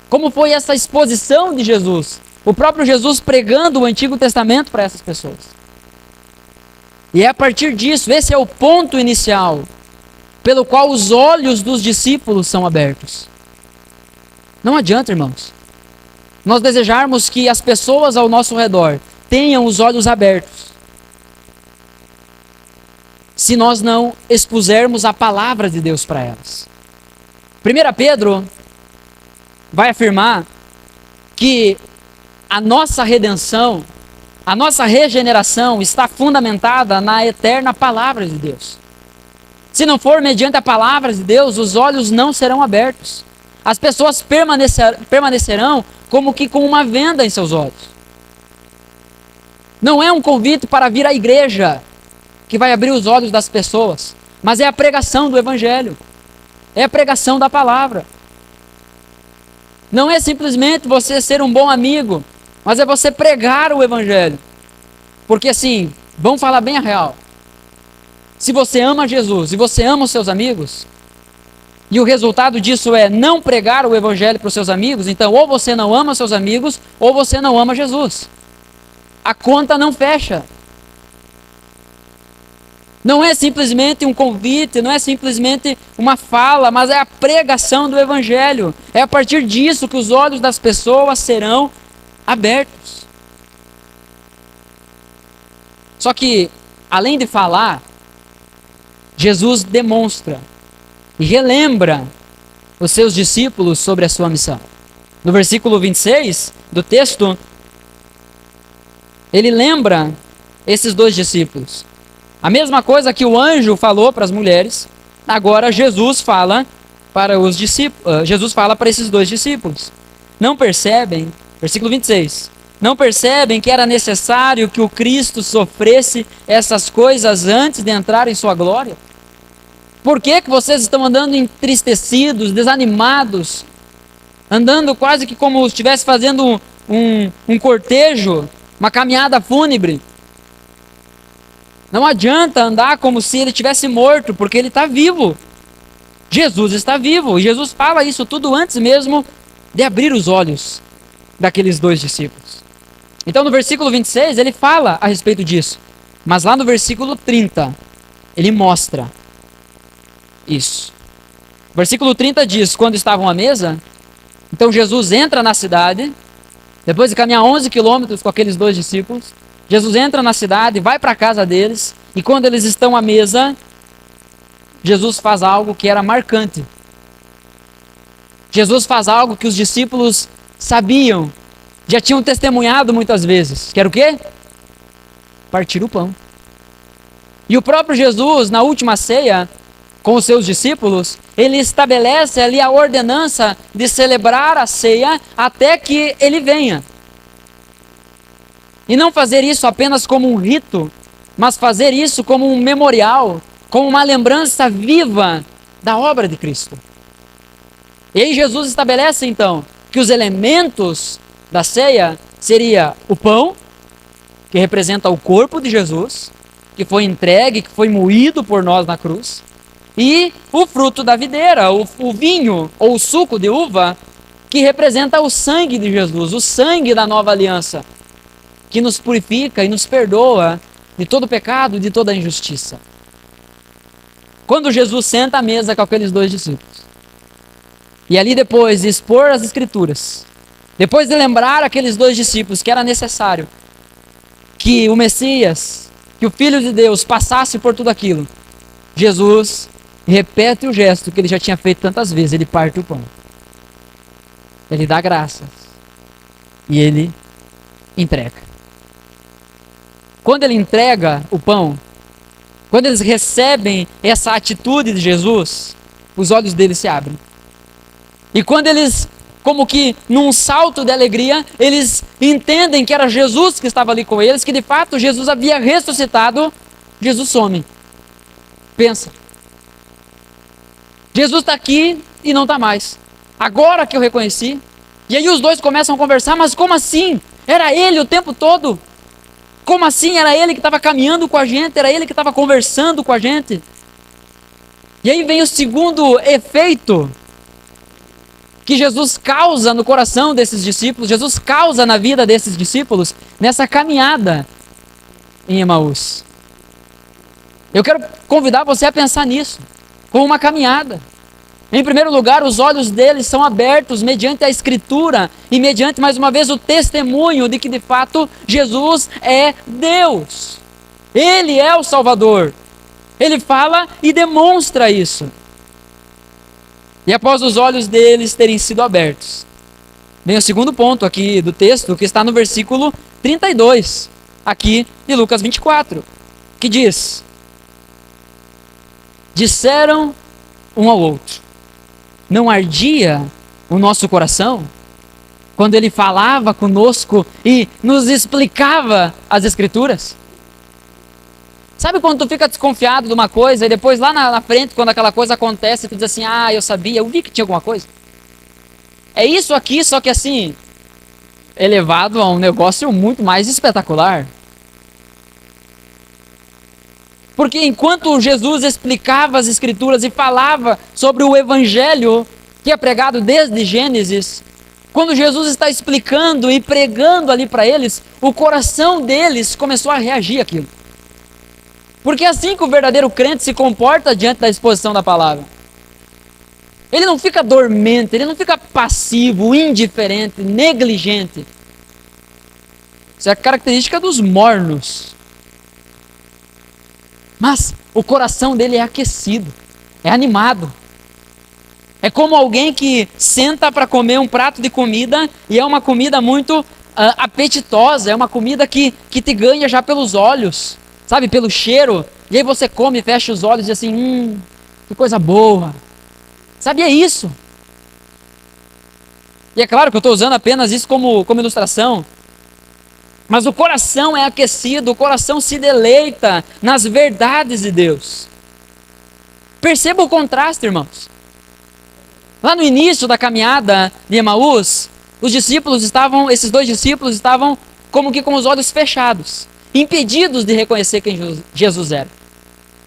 Como foi essa exposição de Jesus? O próprio Jesus pregando o Antigo Testamento para essas pessoas. E é a partir disso, esse é o ponto inicial, pelo qual os olhos dos discípulos são abertos. Não adianta, irmãos, nós desejarmos que as pessoas ao nosso redor tenham os olhos abertos, se nós não expusermos a palavra de Deus para elas. 1 Pedro vai afirmar que a nossa redenção, a nossa regeneração está fundamentada na eterna palavra de Deus. Se não for mediante a palavra de Deus, os olhos não serão abertos. As pessoas permanecerão como que com uma venda em seus olhos. Não é um convite para vir à igreja que vai abrir os olhos das pessoas, mas é a pregação do Evangelho. É a pregação da palavra. Não é simplesmente você ser um bom amigo, mas é você pregar o Evangelho. Porque assim, vamos falar bem a real. Se você ama Jesus e você ama os seus amigos, e o resultado disso é não pregar o Evangelho para os seus amigos, então ou você não ama os seus amigos, ou você não ama Jesus. A conta não fecha. Não é simplesmente um convite, não é simplesmente uma fala, mas é a pregação do Evangelho. É a partir disso que os olhos das pessoas serão abertos. Só que, além de falar, Jesus demonstra e relembra os seus discípulos sobre a sua missão. No versículo 26 do texto, ele lembra esses dois discípulos. A mesma coisa que o anjo falou para as mulheres, agora Jesus fala para os discípulos. Jesus fala para esses dois discípulos. Não percebem, versículo 26, não percebem que era necessário que o Cristo sofresse essas coisas antes de entrar em sua glória? Por que vocês estão andando entristecidos, desanimados, andando quase que como se estivesse fazendo um cortejo, uma caminhada fúnebre? Não adianta andar como se ele tivesse morto, porque ele está vivo. Jesus está vivo. E Jesus fala isso tudo antes mesmo de abrir os olhos daqueles dois discípulos. Então no versículo 26 ele fala a respeito disso. Mas lá no versículo 30 ele mostra isso. O versículo 30 diz, quando estavam à mesa, então Jesus entra na cidade, depois de caminhar 11 quilômetros com aqueles dois discípulos, Jesus entra na cidade, vai para a casa deles, e quando eles estão à mesa, Jesus faz algo que era marcante. Jesus faz algo que os discípulos sabiam, já tinham testemunhado muitas vezes. Que era o quê? Partir o pão. E o próprio Jesus, na última ceia, com os seus discípulos, ele estabelece ali a ordenança de celebrar a ceia até que ele venha. E não fazer isso apenas como um rito, mas fazer isso como um memorial, como uma lembrança viva da obra de Cristo. E aí Jesus estabelece então que os elementos da ceia seria o pão, que representa o corpo de Jesus, que foi entregue, que foi moído por nós na cruz, e o fruto da videira, o vinho ou o suco de uva, que representa o sangue de Jesus, o sangue da nova aliança, que nos purifica e nos perdoa de todo pecado e de toda injustiça. Quando Jesus senta à mesa com aqueles dois discípulos, e ali depois de expor as Escrituras, depois de lembrar aqueles dois discípulos que era necessário que o Messias, que o Filho de Deus passasse por tudo aquilo, Jesus repete o gesto que ele já tinha feito tantas vezes, ele parte o pão. Ele dá graças e ele entrega. Quando ele entrega o pão, quando eles recebem essa atitude de Jesus, os olhos deles se abrem. E quando eles, como que num salto de alegria, eles entendem que era Jesus que estava ali com eles, que de fato Jesus havia ressuscitado, Jesus some. Pensa. Jesus está aqui e não está mais. Agora que eu reconheci. E aí os dois começam a conversar, mas como assim? Era ele o tempo todo? Como assim? Era ele que estava caminhando com a gente, era ele que estava conversando com a gente. E aí vem o segundo efeito que Jesus causa no coração desses discípulos, Jesus causa na vida desses discípulos, nessa caminhada em Emaús. Eu quero convidar você a pensar nisso, como uma caminhada. Em primeiro lugar, os olhos deles são abertos mediante a Escritura e mediante, mais uma vez, o testemunho de que, de fato, Jesus é Deus. Ele é o Salvador. Ele fala e demonstra isso. E após os olhos deles terem sido abertos, vem o segundo ponto aqui do texto, que está no versículo 32, aqui de Lucas 24, que diz: disseram um ao outro, não ardia o nosso coração quando ele falava conosco e nos explicava as Escrituras? Sabe quando tu fica desconfiado de uma coisa e depois lá na frente, quando aquela coisa acontece, tu diz assim, eu sabia, eu vi que tinha alguma coisa. É isso aqui, só que assim, elevado a um negócio muito mais espetacular. Porque enquanto Jesus explicava as Escrituras e falava sobre o Evangelho que é pregado desde Gênesis, quando Jesus está explicando e pregando ali para eles, o coração deles começou a reagir àquilo. Porque é assim que o verdadeiro crente se comporta diante da exposição da palavra. Ele não fica dormente, ele não fica passivo, indiferente, negligente. Isso é a característica dos mornos. Mas o coração dele é aquecido, é animado. É como alguém que senta para comer um prato de comida e é uma comida muito apetitosa, é uma comida que te ganha já pelos olhos, sabe, pelo cheiro. E aí você come, fecha os olhos e diz assim, que coisa boa. Sabe, é isso. E é claro que eu estou usando apenas isso como ilustração. Mas o coração é aquecido, o coração se deleita nas verdades de Deus. Perceba o contraste, irmãos. Lá no início da caminhada de Emaús, esses dois discípulos estavam como que com os olhos fechados, impedidos de reconhecer quem Jesus era.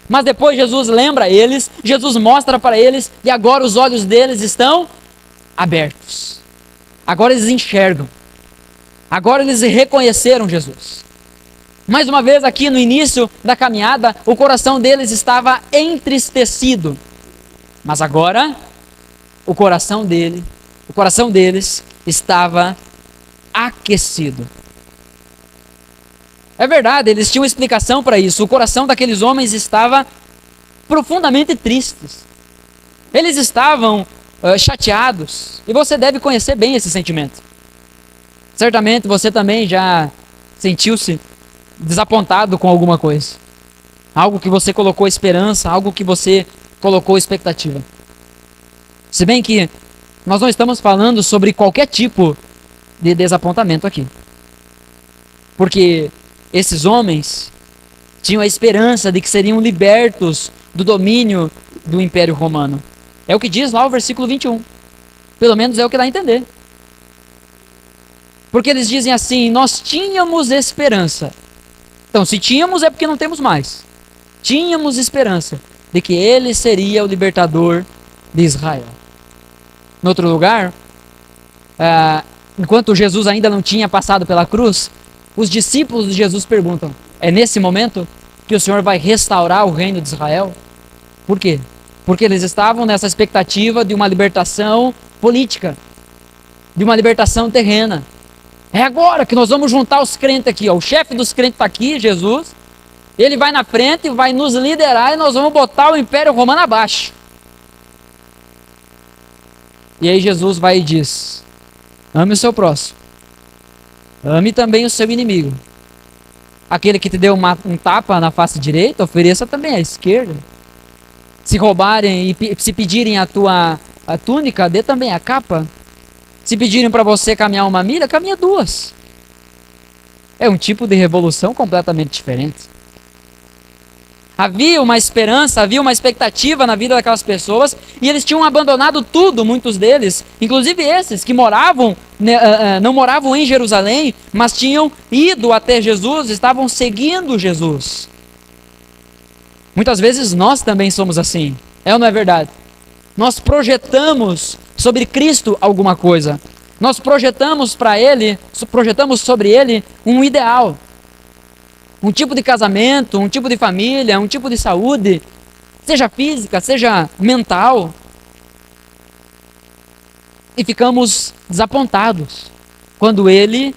Mas depois Jesus lembra eles, Jesus mostra para eles, e agora os olhos deles estão abertos. Agora eles enxergam. Agora eles reconheceram Jesus. Mais uma vez aqui no início da caminhada, o coração deles estava entristecido. Mas agora, o coração deles estava aquecido. É verdade, eles tinham explicação para isso. O coração daqueles homens estava profundamente tristes. Eles estavam chateados. E você deve conhecer bem esse sentimento. Certamente você também já sentiu-se desapontado com alguma coisa. Algo que você colocou esperança, algo que você colocou expectativa. Se bem que nós não estamos falando sobre qualquer tipo de desapontamento aqui. Porque esses homens tinham a esperança de que seriam libertos do domínio do Império Romano. É o que diz lá o versículo 21. Pelo menos é o que dá a entender. Porque eles dizem assim, nós tínhamos esperança. Então, se tínhamos é porque não temos mais. Tínhamos esperança de que ele seria o libertador de Israel. Em outro lugar, enquanto Jesus ainda não tinha passado pela cruz, os discípulos de Jesus perguntam, é nesse momento que o Senhor vai restaurar o reino de Israel? Por quê? Porque eles estavam nessa expectativa de uma libertação política, de uma libertação terrena. É agora que nós vamos juntar os crentes aqui, ó. O chefe dos crentes está aqui, Jesus. Ele vai na frente, vai nos liderar e nós vamos botar o Império Romano abaixo. E aí Jesus vai e diz, ame o seu próximo. Ame também o seu inimigo. aquele que te deu um tapa na face direita, ofereça também a esquerda. Se roubarem e se pedirem a túnica, dê também a capa. Se pedirem para você caminhar 1 milha, caminha 2. É um tipo de revolução completamente diferente. Havia uma esperança, havia uma expectativa na vida daquelas pessoas, e eles tinham abandonado tudo, muitos deles, inclusive esses que não moravam em Jerusalém, mas tinham ido até Jesus, estavam seguindo Jesus. Muitas vezes nós também somos assim, é ou não é verdade? Nós projetamos sobre Cristo alguma coisa, nós projetamos sobre Ele um ideal. Um tipo de casamento, um tipo de família, um tipo de saúde, seja física, seja mental. E ficamos desapontados quando Ele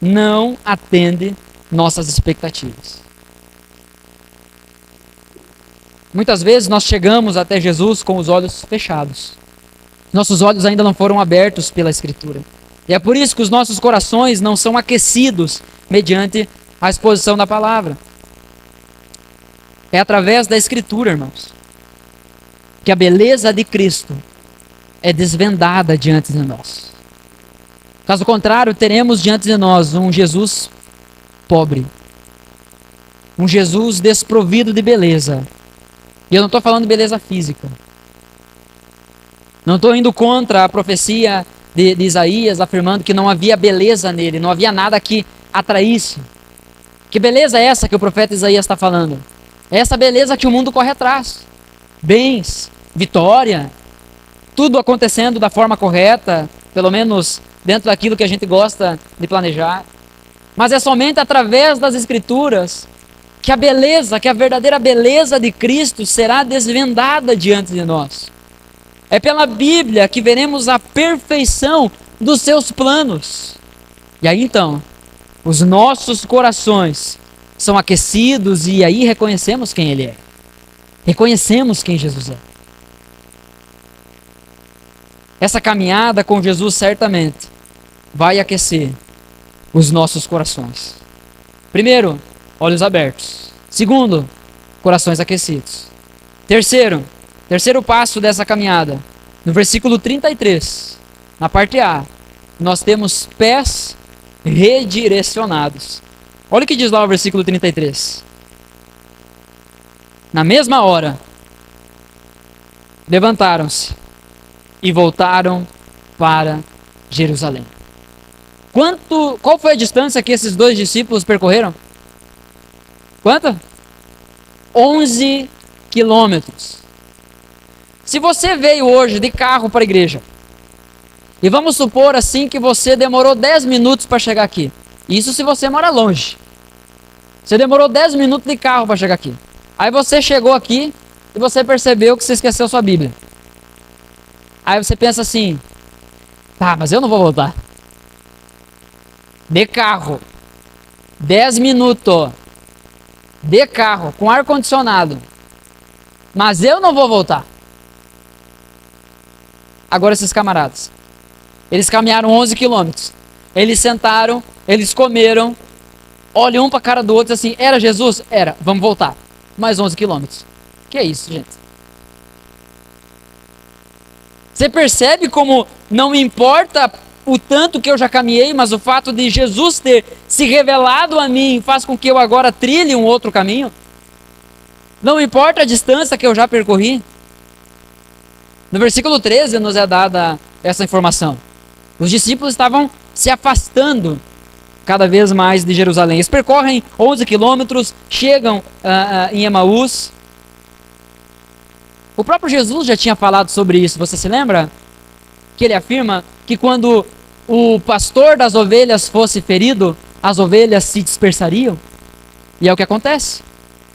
não atende nossas expectativas. Muitas vezes nós chegamos até Jesus com os olhos fechados. Nossos olhos ainda não foram abertos pela Escritura. E é por isso que os nossos corações não são aquecidos mediante a exposição da palavra. É através da Escritura, irmãos, que a beleza de Cristo é desvendada diante de nós. Caso contrário, teremos diante de nós um Jesus pobre, um Jesus desprovido de beleza. E eu não estou falando de beleza física. Não estou indo contra a profecia de Isaías, afirmando que não havia beleza nele, não havia nada que atraísse. Que beleza é essa que o profeta Isaías está falando? É essa beleza que o mundo corre atrás. Bens, vitória, tudo acontecendo da forma correta, pelo menos dentro daquilo que a gente gosta de planejar. Mas é somente através das Escrituras que a beleza, que a verdadeira beleza de Cristo será desvendada diante de nós. É pela Bíblia que veremos a perfeição dos seus planos. E aí então, os nossos corações são aquecidos e aí reconhecemos quem Ele é. Reconhecemos quem Jesus é. Essa caminhada com Jesus certamente vai aquecer os nossos corações. Primeiro, olhos abertos. Segundo, corações aquecidos. Terceiro passo dessa caminhada, no versículo 33, na parte A, nós temos pés redirecionados. Olha o que diz lá o versículo 33. Na mesma hora, levantaram-se e voltaram para Jerusalém. Qual foi a distância que esses dois discípulos percorreram? Quanto? 11 quilômetros. Se você veio hoje de carro para a igreja, e vamos supor assim que você demorou 10 minutos para chegar aqui. Isso se você mora longe. Você demorou 10 minutos de carro para chegar aqui. Aí você chegou aqui e você percebeu que você esqueceu sua Bíblia. Aí você pensa assim, tá, mas eu não vou voltar. De carro. 10 minutos. De carro, com ar-condicionado. Mas eu não vou voltar. Agora esses camaradas. Eles caminharam 11 quilômetros. Eles sentaram, eles comeram. Olham um para a cara do outro assim, era Jesus? Era, vamos voltar. Mais 11 quilômetros. Que é isso, gente? Você percebe como não importa o tanto que eu já caminhei, mas o fato de Jesus ter se revelado a mim faz com que eu agora trilhe um outro caminho? Não importa a distância que eu já percorri. No versículo 13 nos é dada essa informação. Os discípulos estavam se afastando cada vez mais de Jerusalém. Eles percorrem 11 quilômetros, chegam em Emaús. O próprio Jesus já tinha falado sobre isso, você se lembra? Que ele afirma que quando o pastor das ovelhas fosse ferido, as ovelhas se dispersariam. E é o que acontece.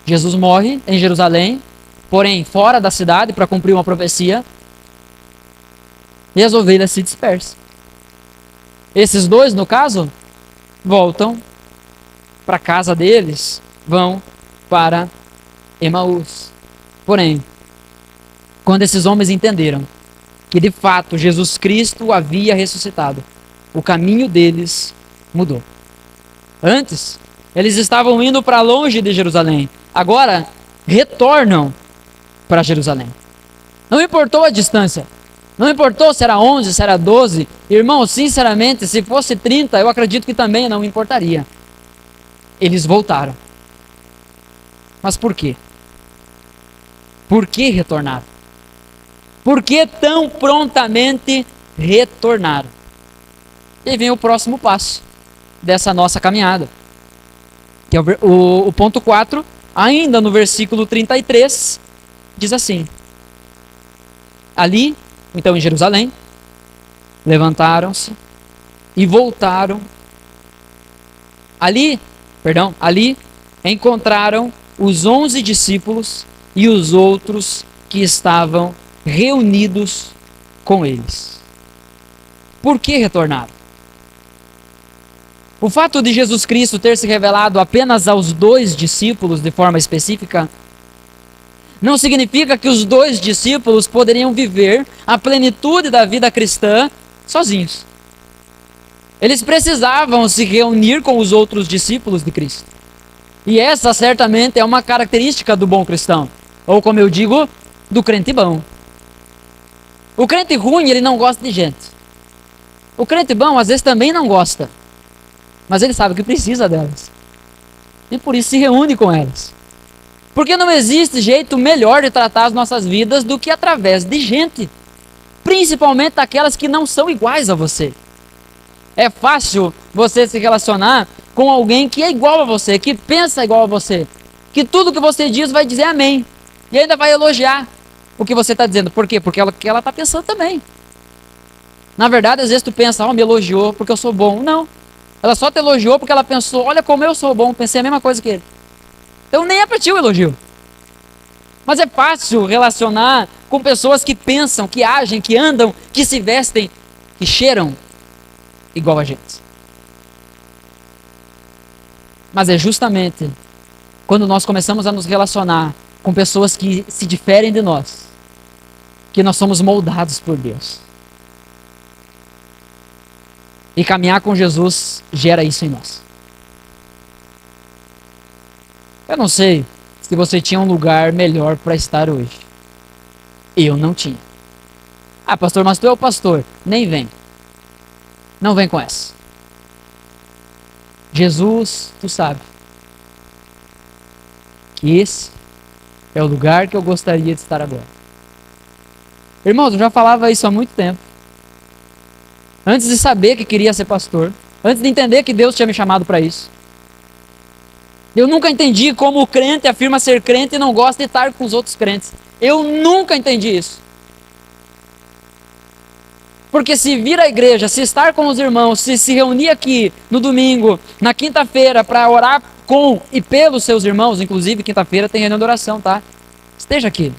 Jesus morre em Jerusalém, porém fora da cidade para cumprir uma profecia, e as ovelhas se dispersam. Esses dois, no caso, voltam para a casa deles, vão para Emaús. Porém, quando esses homens entenderam que de fato Jesus Cristo havia ressuscitado, o caminho deles mudou. Antes, Eles estavam indo para longe de Jerusalém. Agora, retornam para Jerusalém. Não importou a distância. Não importou se era 11, se era 12. Irmão, sinceramente, se fosse 30, eu acredito que também não importaria. Eles voltaram. Mas por quê? Por que retornaram? Por que tão prontamente retornaram? E aí vem o próximo passo dessa nossa caminhada. Que é o ponto 4, ainda no versículo 33, diz assim: ali, então em Jerusalém, levantaram-se e voltaram. Ali encontraram os 11 discípulos e os outros que estavam reunidos com eles. Por que retornaram? O fato de Jesus Cristo ter se revelado apenas aos 2 discípulos de forma específica não significa que os 2 discípulos poderiam viver a plenitude da vida cristã sozinhos. Eles precisavam se reunir com os outros discípulos de Cristo. E essa certamente é uma característica do bom cristão, ou como eu digo, do crente bom. O crente ruim, ele não gosta de gente. O crente bom, às vezes, também não gosta. Mas ele sabe que precisa delas. E por isso se reúne com elas. Porque não existe jeito melhor de tratar as nossas vidas do que através de gente. Principalmente daquelas que não são iguais a você. É fácil você se relacionar com alguém que é igual a você, que pensa igual a você. Que tudo que você diz vai dizer amém. E ainda vai elogiar o que você está dizendo. Por quê? Porque ela está pensando também. Na verdade, às vezes tu pensa, me elogiou porque eu sou bom. Não. Ela só te elogiou porque ela pensou, olha como eu sou bom, pensei a mesma coisa que ele. Então nem é para ti o elogio. Mas é fácil relacionar com pessoas que pensam, que agem, que andam, que se vestem, que cheiram igual a gente. Mas é justamente quando nós começamos a nos relacionar com pessoas que se diferem de nós, que nós somos moldados por Deus. E caminhar com Jesus gera isso em nós. Eu não sei se você tinha um lugar melhor para estar hoje. Eu não tinha. Ah, pastor, mas tu é o pastor. Nem vem. Não vem com essa. Jesus, tu sabe que esse é o lugar que eu gostaria de estar agora. Irmãos, eu já falava isso há muito tempo. Antes de saber que queria ser pastor, antes de entender que Deus tinha me chamado para isso. Eu nunca entendi como o crente afirma ser crente e não gosta de estar com os outros crentes. Eu nunca entendi isso. Porque se vir à igreja, se estar com os irmãos, se reunir aqui no domingo, na quinta-feira, para orar com e pelos seus irmãos, inclusive quinta-feira tem reunião de oração, tá? Esteja aqui.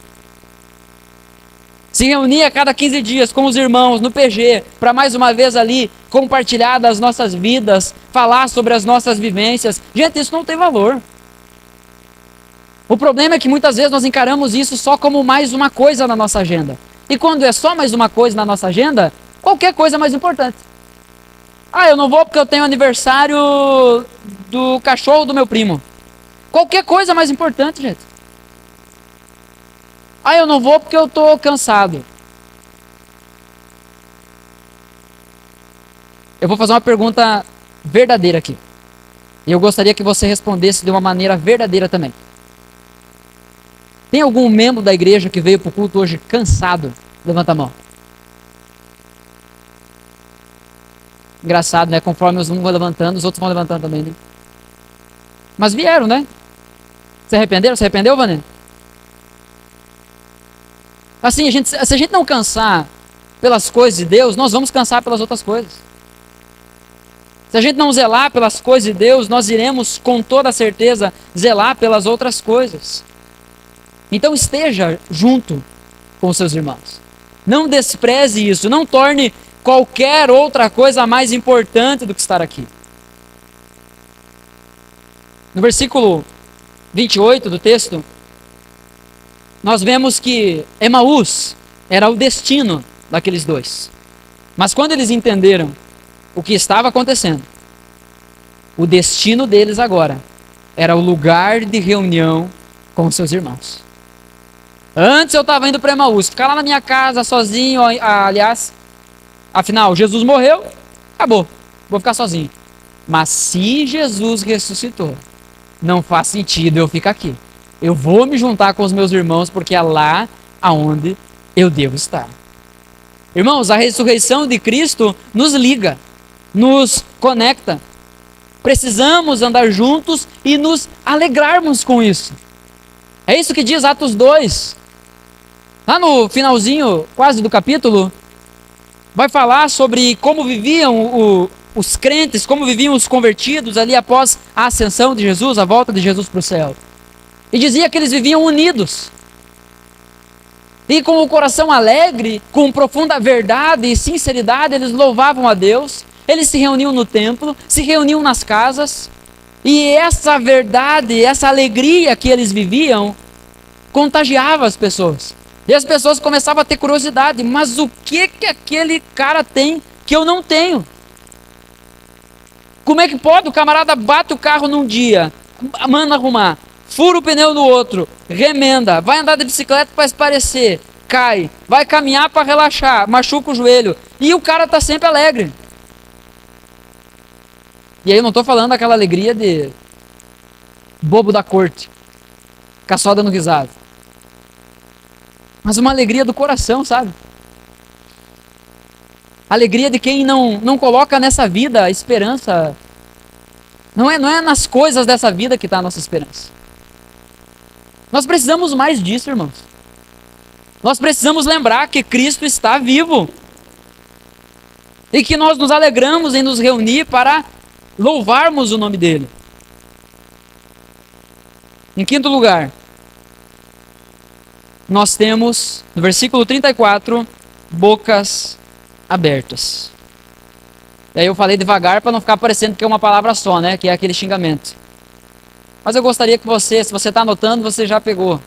Se reunir a cada 15 dias com os irmãos no PG, para mais uma vez ali compartilhar das nossas vidas, falar sobre as nossas vivências. Gente, isso não tem valor. O problema é que muitas vezes nós encaramos isso só como mais uma coisa na nossa agenda. E quando é só mais uma coisa na nossa agenda, qualquer coisa é mais importante. Ah, eu não vou porque eu tenho aniversário do cachorro do meu primo. Qualquer coisa é mais importante, gente. Ah, eu não vou porque eu estou cansado. Eu vou fazer uma pergunta verdadeira aqui. E eu gostaria que você respondesse de uma maneira verdadeira também. Tem algum membro da igreja que veio para o culto hoje cansado? Levanta a mão. Engraçado, né? Conforme os uns vão levantando, os outros vão levantando também, né? Mas vieram, né? Se arrependeram? Se arrependeu, Vanessa? Assim, se a gente não cansar pelas coisas de Deus, nós vamos cansar pelas outras coisas. Se a gente não zelar pelas coisas de Deus, nós iremos com toda certeza zelar pelas outras coisas. Então esteja junto com os seus irmãos. Não despreze isso, não torne qualquer outra coisa mais importante do que estar aqui. No versículo 28 do texto, nós vemos que Emaús era o destino daqueles dois. Mas quando eles entenderam o que estava acontecendo, o destino deles agora era o lugar de reunião com seus irmãos. Antes eu estava indo para Emaús, ficar lá na minha casa sozinho, aliás, afinal, Jesus morreu, acabou, vou ficar sozinho. Mas se Jesus ressuscitou, não faz sentido eu ficar aqui. Eu vou me juntar com os meus irmãos, porque é lá aonde eu devo estar. Irmãos, a ressurreição de Cristo nos liga, nos conecta. Precisamos andar juntos e nos alegrarmos com isso. É isso que diz Atos 2. Lá no finalzinho, quase do capítulo, vai falar sobre como viviam os crentes, como viviam os convertidos ali após a ascensão de Jesus, a volta de Jesus para o céu. E dizia que eles viviam unidos. E com o coração alegre, com profunda verdade e sinceridade, eles louvavam a Deus. Eles se reuniam no templo, se reuniam nas casas. E essa verdade, essa alegria que eles viviam, contagiava as pessoas. E as pessoas começavam a ter curiosidade. Mas o que aquele cara tem que eu não tenho? Como é que pode? O camarada bate o carro num dia, manda arrumar, fura o pneu no outro, remenda, vai andar de bicicleta para esparecer, cai, vai caminhar para relaxar, machuca o joelho, e o cara está sempre alegre. E aí eu não estou falando daquela alegria de bobo da corte, ficar só dando risada, mas uma alegria do coração, sabe? Alegria de quem não coloca nessa vida a esperança. Não é nas coisas dessa vida que está a nossa esperança. Nós precisamos mais disso, irmãos. Nós precisamos lembrar que Cristo está vivo. E que nós nos alegramos em nos reunir para louvarmos o nome dele. Em quinto lugar, nós temos, no versículo 34, bocas abertas. E aí eu falei devagar para não ficar parecendo que é uma palavra só, né? Que é aquele xingamento. Mas eu gostaria que você, se você está anotando, você já pegou.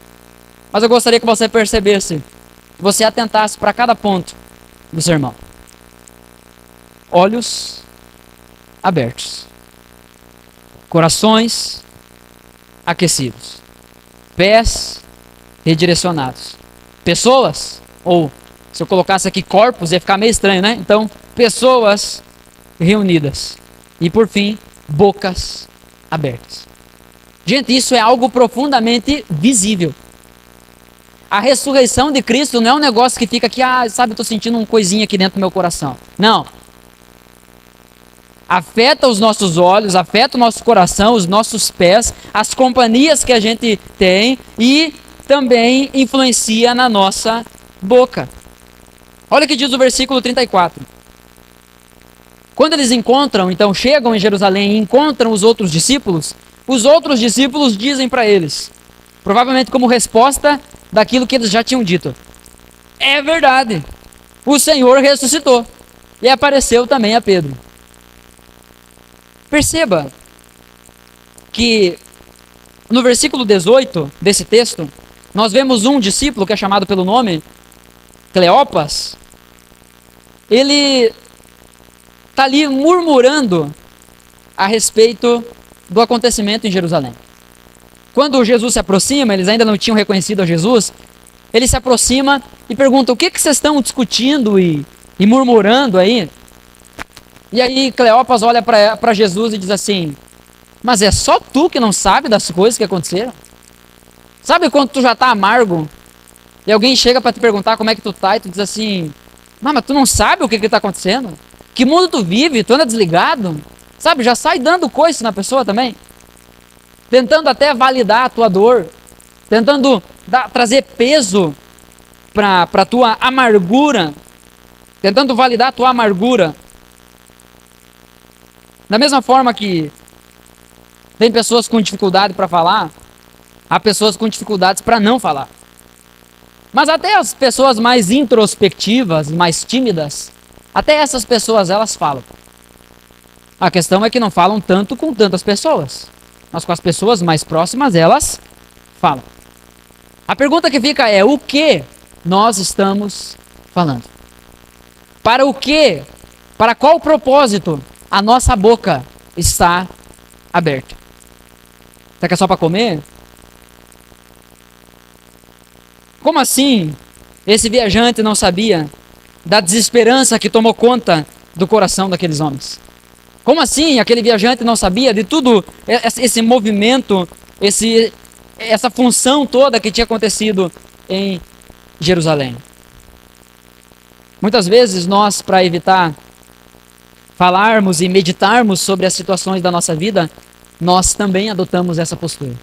Mas eu gostaria que você percebesse, que você atentasse para cada ponto do sermão. Olhos abertos. Corações aquecidos. Pés redirecionados. Pessoas, ou se eu colocasse aqui corpos, ia ficar meio estranho, né? Então, pessoas reunidas. E por fim, bocas abertas. Gente, isso é algo profundamente visível. A ressurreição de Cristo não é um negócio que fica aqui, sabe, eu estou sentindo uma coisinha aqui dentro do meu coração. Não. Afeta os nossos olhos, afeta o nosso coração, os nossos pés, as companhias que a gente tem e também influencia na nossa boca. Olha o que diz o versículo 34. Quando eles encontram, então chegam em Jerusalém e encontram os outros discípulos dizem para eles, provavelmente como resposta daquilo que eles já tinham dito: é verdade, o Senhor ressuscitou e apareceu também a Pedro. Perceba que no versículo 18 desse texto, nós vemos um discípulo que é chamado pelo nome Cleopas. Ele está ali murmurando a respeito do acontecimento em Jerusalém. Quando Jesus se aproxima, eles ainda não tinham reconhecido a Jesus, ele se aproxima e pergunta: o que vocês estão discutindo e murmurando aí? E aí Cleopas olha para Jesus e diz assim: mas é só tu que não sabe das coisas que aconteceram? Sabe quando tu já está amargo e alguém chega para te perguntar como é que tu tá e tu diz assim: mas tu não sabe o que está acontecendo? Que mundo tu vive? Tu anda desligado? Sabe, já sai dando coice na pessoa também. Tentando até validar a tua dor. Tentando trazer peso para a tua amargura. Tentando validar a tua amargura. Da mesma forma que tem pessoas com dificuldade para falar, há pessoas com dificuldades para não falar. Mas até as pessoas mais introspectivas, mais tímidas, até essas pessoas, elas falam. A questão é que não falam tanto com tantas pessoas. Mas com as pessoas mais próximas, elas falam. A pergunta que fica é: o que nós estamos falando? Para o que? Para qual propósito a nossa boca está aberta. Será que é só para comer? Como assim esse viajante não sabia da desesperança que tomou conta do coração daqueles homens? Como assim aquele viajante não sabia de tudo esse movimento, essa função toda que tinha acontecido em Jerusalém? Muitas vezes nós, para evitar falarmos e meditarmos sobre as situações da nossa vida, nós também adotamos essa postura.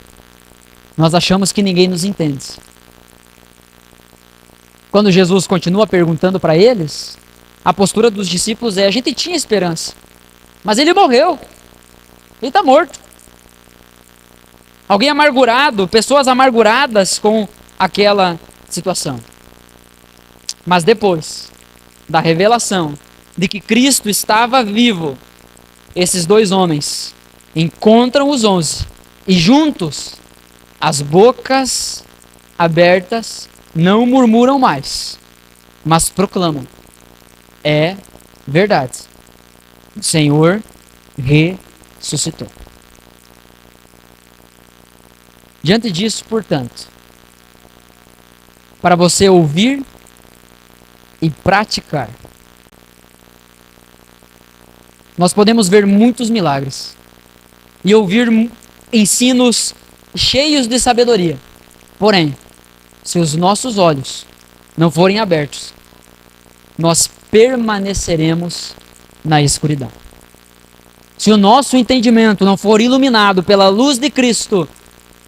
Nós achamos que ninguém nos entende. Quando Jesus continua perguntando para eles, a postura dos discípulos é: a gente tinha esperança, mas ele morreu, ele está morto. Alguém amargurado, pessoas amarguradas com aquela situação. Mas depois da revelação de que Cristo estava vivo, esses dois homens encontram os 11 e juntos, as bocas abertas, não murmuram mais, mas proclamam: é verdade, o Senhor ressuscitou. Diante disso, portanto, para você ouvir e praticar, nós podemos ver muitos milagres e ouvir ensinos cheios de sabedoria. Porém, se os nossos olhos não forem abertos, nós permaneceremos na escuridão. Se o nosso entendimento não for iluminado pela luz de Cristo,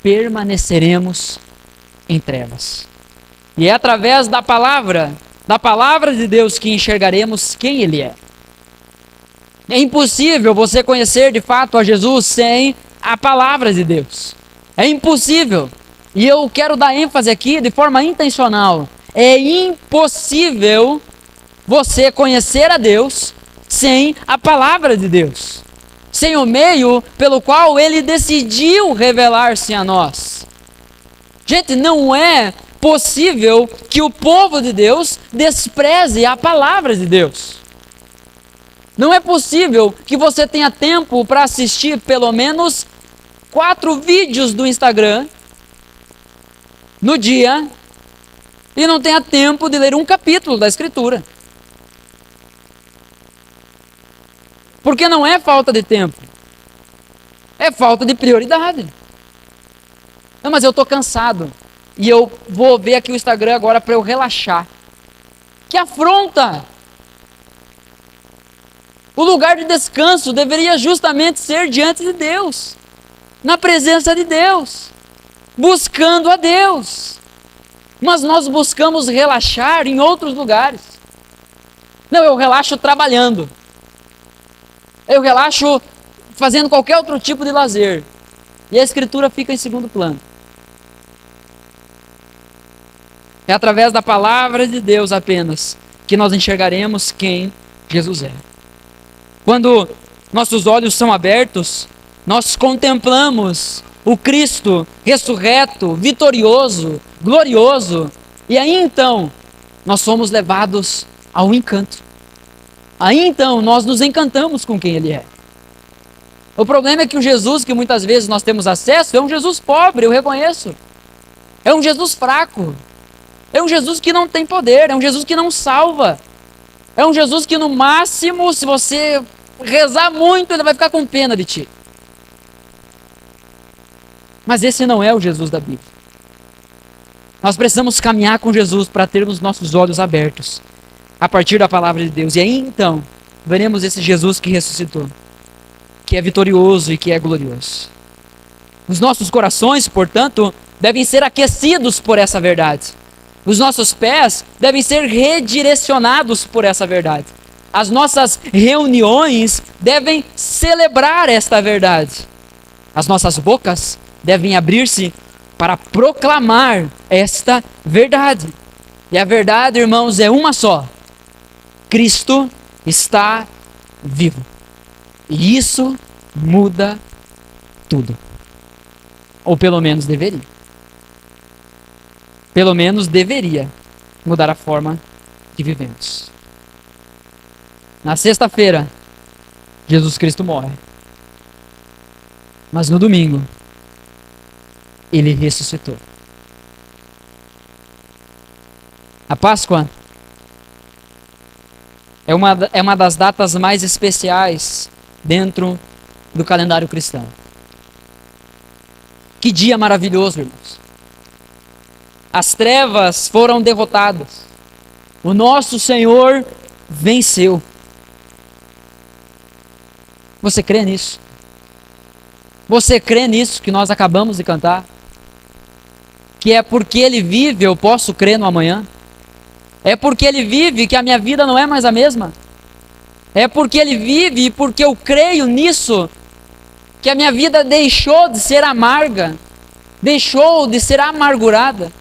permaneceremos em trevas. E é através da palavra de Deus, que enxergaremos quem Ele é. É impossível você conhecer de fato a Jesus sem a palavra de Deus. É impossível. E eu quero dar ênfase aqui de forma intencional. É impossível você conhecer a Deus sem a palavra de Deus, sem o meio pelo qual Ele decidiu revelar-se a nós. Gente, não é possível que o povo de Deus despreze a palavra de Deus. Não é possível que você tenha tempo para assistir pelo menos 4 vídeos do Instagram no dia e não tenha tempo de ler um capítulo da Escritura. Porque não é falta de tempo, é falta de prioridade. Não, mas eu estou cansado e eu vou ver aqui o Instagram agora para eu relaxar. Que afronta! O lugar de descanso deveria justamente ser diante de Deus, na presença de Deus, buscando a Deus. Mas nós buscamos relaxar em outros lugares. Não, eu relaxo trabalhando. Eu relaxo fazendo qualquer outro tipo de lazer. E a Escritura fica em segundo plano. É através da palavra de Deus apenas que nós enxergaremos quem Jesus é. Quando nossos olhos são abertos, nós contemplamos o Cristo ressurreto, vitorioso, glorioso. E aí então, nós somos levados ao encanto. Aí então, nós nos encantamos com quem Ele é. O problema é que o Jesus que muitas vezes nós temos acesso é um Jesus pobre, eu reconheço. É um Jesus fraco. É um Jesus que não tem poder, é um Jesus que não salva. É um Jesus que no máximo, se você rezar muito, Ele vai ficar com pena de ti. Mas esse não é o Jesus da Bíblia. Nós precisamos caminhar com Jesus para termos nossos olhos abertos a partir da palavra de Deus. E aí então, veremos esse Jesus que ressuscitou, que é vitorioso e que é glorioso. Os nossos corações, portanto, devem ser aquecidos por essa verdade. Os nossos pés devem ser redirecionados por essa verdade. As nossas reuniões devem celebrar esta verdade. As nossas bocas devem abrir-se para proclamar esta verdade. E a verdade, irmãos, é uma só: Cristo está vivo. E isso muda tudo. Ou pelo menos deveria. Pelo menos deveria mudar a forma que vivemos. Na sexta-feira, Jesus Cristo morre. Mas no domingo, ele ressuscitou. A Páscoa é uma das datas mais especiais dentro do calendário cristão. Que dia maravilhoso, irmãos. As trevas foram derrotadas. O nosso Senhor venceu. Você crê nisso? Você crê nisso que nós acabamos de cantar? Que é porque Ele vive eu posso crer no amanhã? É porque Ele vive que a minha vida não é mais a mesma? É porque Ele vive e porque eu creio nisso que a minha vida deixou de ser amarga, deixou de ser amargurada.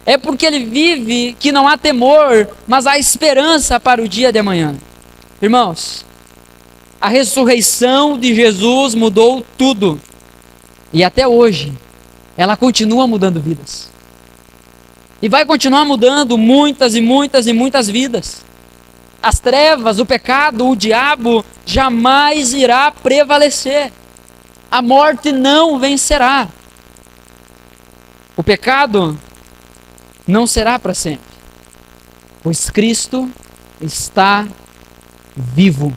É porque Ele vive que não há temor, mas há esperança para o dia de amanhã. Irmãos, a ressurreição de Jesus mudou tudo. E até hoje, ela continua mudando vidas. E vai continuar mudando muitas e muitas e muitas vidas. As trevas, o pecado, o diabo jamais irá prevalecer. A morte não vencerá. O pecado não será para sempre, pois Cristo está vivo.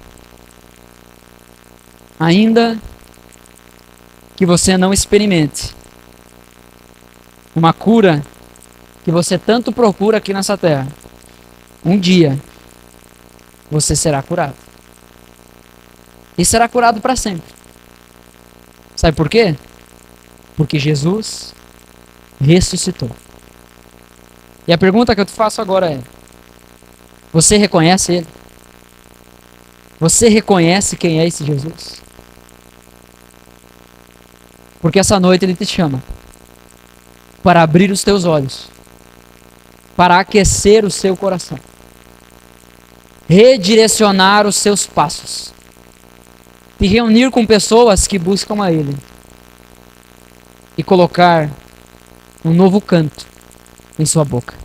Ainda que você não experimente uma cura que você tanto procura aqui nessa terra, um dia você será curado. E será curado para sempre. Sabe por quê? Porque Jesus ressuscitou. E a pergunta que eu te faço agora é: você reconhece Ele? Você reconhece quem é esse Jesus? Porque essa noite Ele te chama para abrir os teus olhos, para aquecer o seu coração, redirecionar os seus passos, te reunir com pessoas que buscam a Ele e colocar um novo canto em sua boca.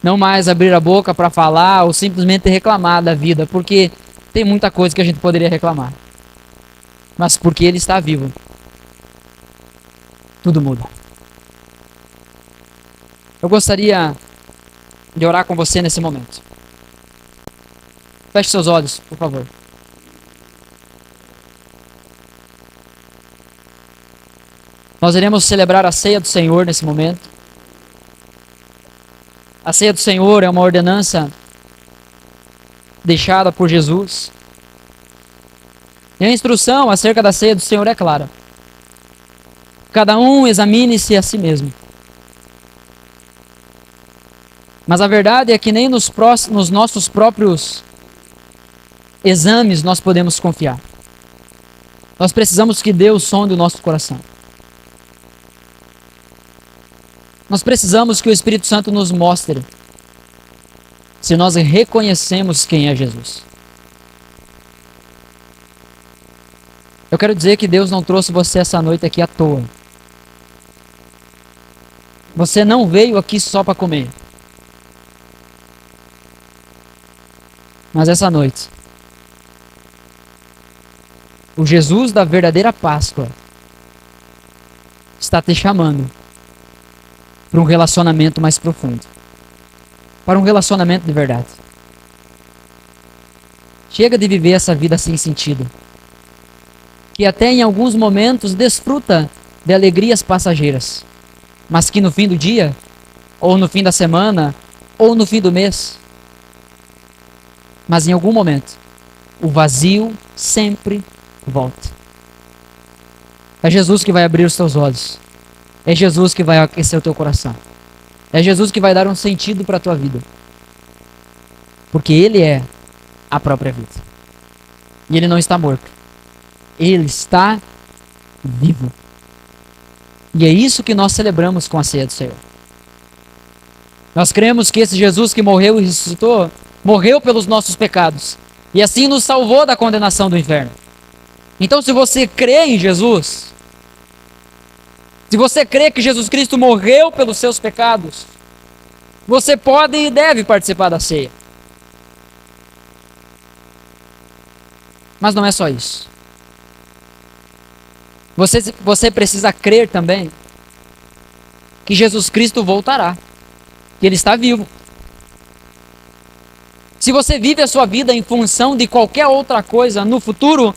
Não mais abrir a boca para falar ou simplesmente reclamar da vida, porque tem muita coisa que a gente poderia reclamar. Mas porque Ele está vivo, tudo muda. Eu gostaria de orar com você nesse momento. Feche seus olhos, por favor. Nós iremos celebrar a ceia do Senhor nesse momento. A ceia do Senhor é uma ordenança deixada por Jesus. E a instrução acerca da ceia do Senhor é clara. Cada um examine-se a si mesmo. Mas a verdade é que nem nos nossos próprios exames nós podemos confiar. Nós precisamos que Deus sonde o nosso coração. Nós precisamos que o Espírito Santo nos mostre se nós reconhecemos quem é Jesus. Eu quero dizer que Deus não trouxe você essa noite aqui à toa. Você não veio aqui só para comer. Mas essa noite, o Jesus da verdadeira Páscoa está te chamando para um relacionamento mais profundo, para um relacionamento de verdade. Chega de viver essa vida sem sentido, que até em alguns momentos desfruta de alegrias passageiras, mas que no fim do dia, ou no fim da semana, ou no fim do mês, mas em algum momento, o vazio sempre volta. É Jesus que vai abrir os teus olhos. É Jesus que vai aquecer o teu coração. É Jesus que vai dar um sentido para a tua vida. Porque Ele é a própria vida. E Ele não está morto. Ele está vivo. E é isso que nós celebramos com a ceia do Senhor. Nós cremos que esse Jesus que morreu e ressuscitou, morreu pelos nossos pecados. E assim nos salvou da condenação do inferno. Então, se você crê em Jesus, se você crê que Jesus Cristo morreu pelos seus pecados, você pode e deve participar da ceia. Mas não é só isso. Você precisa crer também que Jesus Cristo voltará, que Ele está vivo. Se você vive a sua vida em função de qualquer outra coisa no futuro,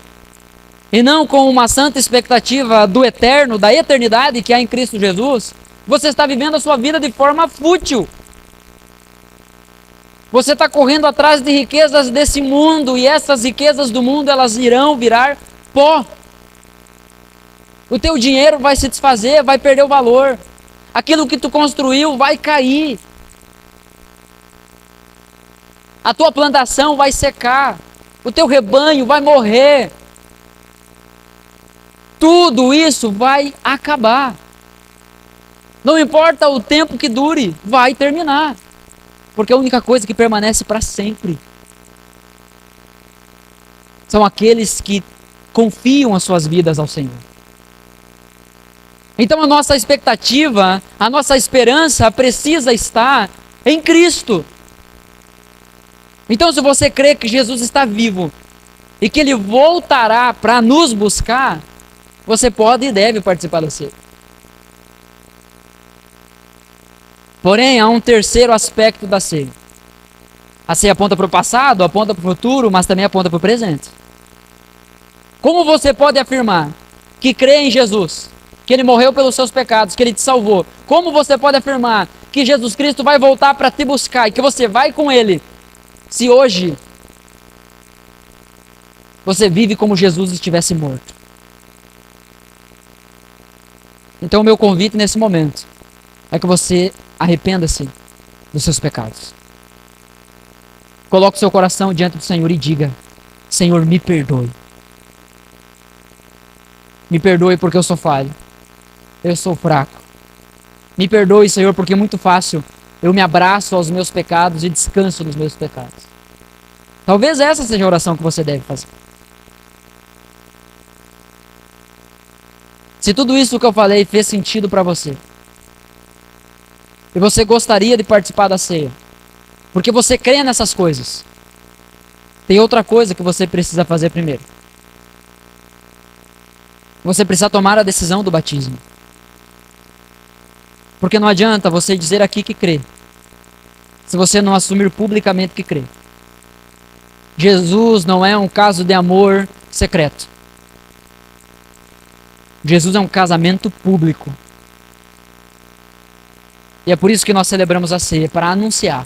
e não com uma santa expectativa do eterno, da eternidade que há em Cristo Jesus, você está vivendo a sua vida de forma fútil. Você está correndo atrás de riquezas desse mundo, e essas riquezas do mundo, elas irão virar pó. O teu dinheiro vai se desfazer, vai perder o valor. Aquilo que tu construiu vai cair. A tua plantação vai secar. O teu rebanho vai morrer. Tudo isso vai acabar. Não importa o tempo que dure, vai terminar. Porque a única coisa que permanece para sempre são aqueles que confiam as suas vidas ao Senhor. Então a nossa expectativa, a nossa esperança precisa estar em Cristo. Então, se você crê que Jesus está vivo e que Ele voltará para nos buscar, você pode e deve participar da ceia. Porém, há um terceiro aspecto da ceia. A ceia aponta para o passado, aponta para o futuro, mas também aponta para o presente. Como você pode afirmar que crê em Jesus, que Ele morreu pelos seus pecados, que Ele te salvou? Como você pode afirmar que Jesus Cristo vai voltar para te buscar e que você vai com Ele, se hoje você vive como Jesus estivesse morto? Então o meu convite nesse momento é que você arrependa-se dos seus pecados. Coloque o seu coração diante do Senhor e diga: Senhor, me perdoe. Me perdoe porque eu sou falho. Eu sou fraco. Me perdoe, Senhor, porque é muito fácil. Eu me abraço aos meus pecados e descanso nos meus pecados. Talvez essa seja a oração que você deve fazer. Se tudo isso que eu falei fez sentido para você, e você gostaria de participar da ceia, porque você crê nessas coisas, tem outra coisa que você precisa fazer primeiro. Você precisa tomar a decisão do batismo. Porque não adianta você dizer aqui que crê, se você não assumir publicamente que crê. Jesus não é um caso de amor secreto. Jesus é um casamento público. E é por isso que nós celebramos a ceia, para anunciar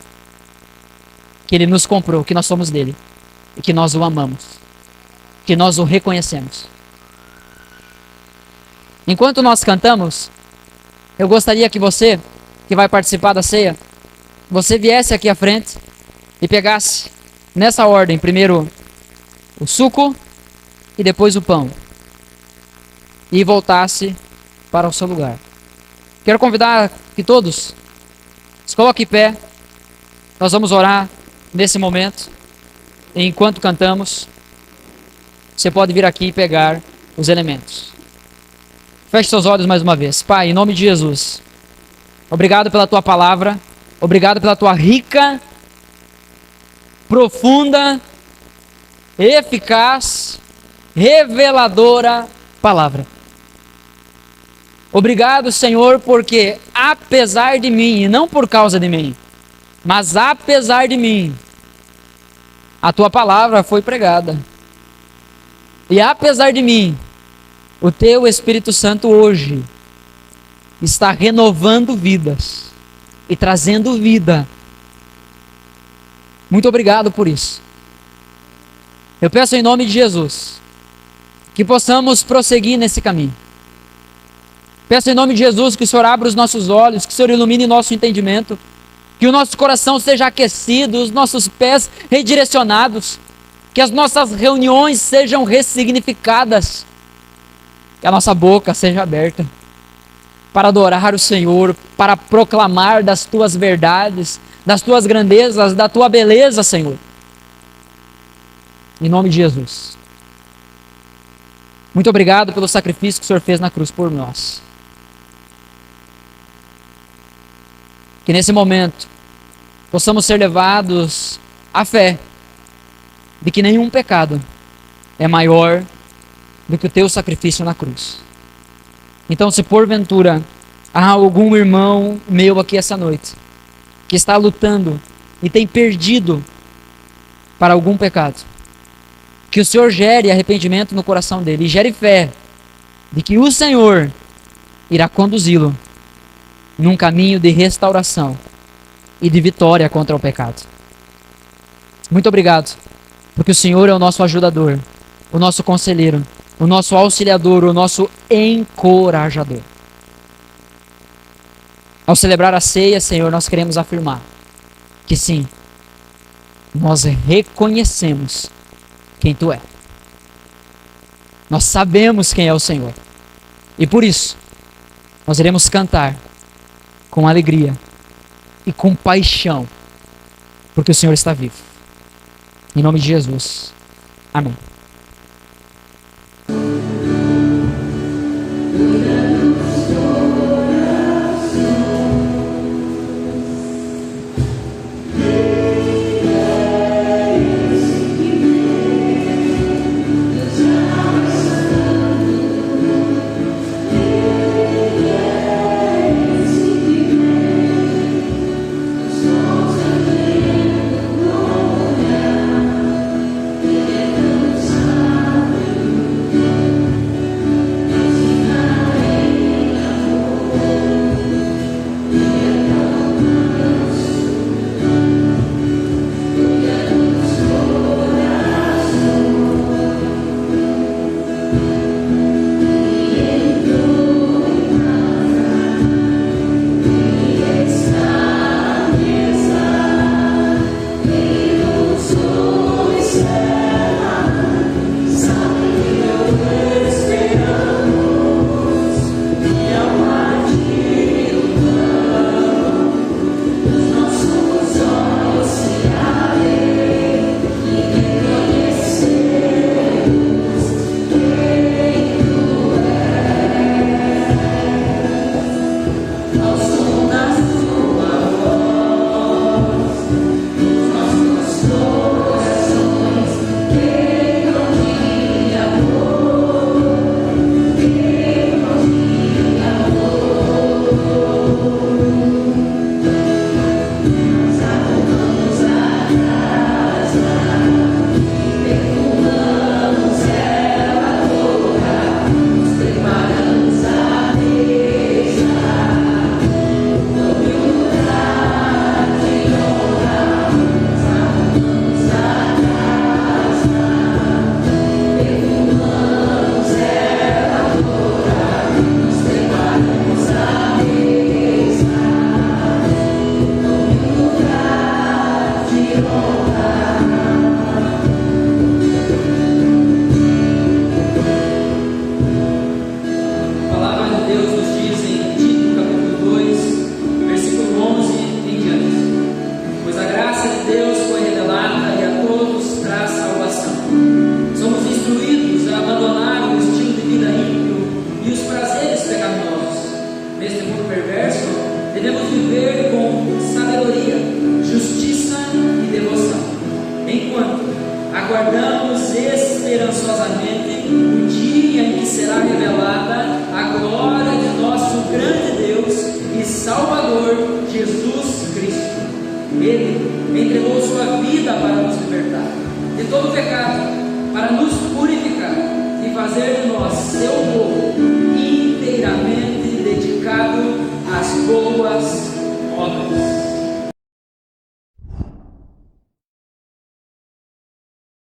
que Ele nos comprou, que nós somos dele, e que nós o amamos, que nós o reconhecemos. Enquanto nós cantamos, eu gostaria que você, que vai participar da ceia, você viesse aqui à frente e pegasse, nessa ordem, primeiro o suco e depois o pão, e voltasse para o seu lugar. Quero convidar que todos se coloquem em pé. Nós vamos orar nesse momento. E enquanto cantamos, você pode vir aqui e pegar os elementos. Feche seus olhos mais uma vez. Pai, em nome de Jesus, obrigado pela Tua palavra. Obrigado pela Tua rica, profunda, eficaz, reveladora palavra. Obrigado, Senhor, porque apesar de mim, e não por causa de mim, mas apesar de mim, a Tua palavra foi pregada. E apesar de mim, o Teu Espírito Santo hoje está renovando vidas e trazendo vida. Muito obrigado por isso. Eu peço em nome de Jesus que possamos prosseguir nesse caminho. Peço em nome de Jesus que o Senhor abra os nossos olhos, que o Senhor ilumine nosso entendimento, que o nosso coração seja aquecido, os nossos pés redirecionados, que as nossas reuniões sejam ressignificadas, que a nossa boca seja aberta para adorar o Senhor, para proclamar das Tuas verdades, das Tuas grandezas, da Tua beleza, Senhor. Em nome de Jesus. Muito obrigado pelo sacrifício que o Senhor fez na cruz por nós. Que nesse momento possamos ser levados à fé de que nenhum pecado é maior do que o Teu sacrifício na cruz. Então, se porventura há algum irmão meu aqui essa noite que está lutando e tem perdido para algum pecado, que o Senhor gere arrependimento no coração dele e gere fé de que o Senhor irá conduzi-lo num caminho de restauração e de vitória contra o pecado. Muito obrigado, porque o Senhor é o nosso ajudador, o nosso conselheiro, o nosso auxiliador, o nosso encorajador. Ao celebrar a ceia, Senhor, nós queremos afirmar que sim, nós reconhecemos quem Tu é. Nós sabemos quem é o Senhor. E por isso, nós iremos cantar com alegria e com paixão, porque o Senhor está vivo. Em nome de Jesus. Amém. Aguardamos esperançosamente o dia em que será revelada a glória de nosso grande Deus e Salvador Jesus Cristo. Ele entregou sua vida para nos libertar de todo pecado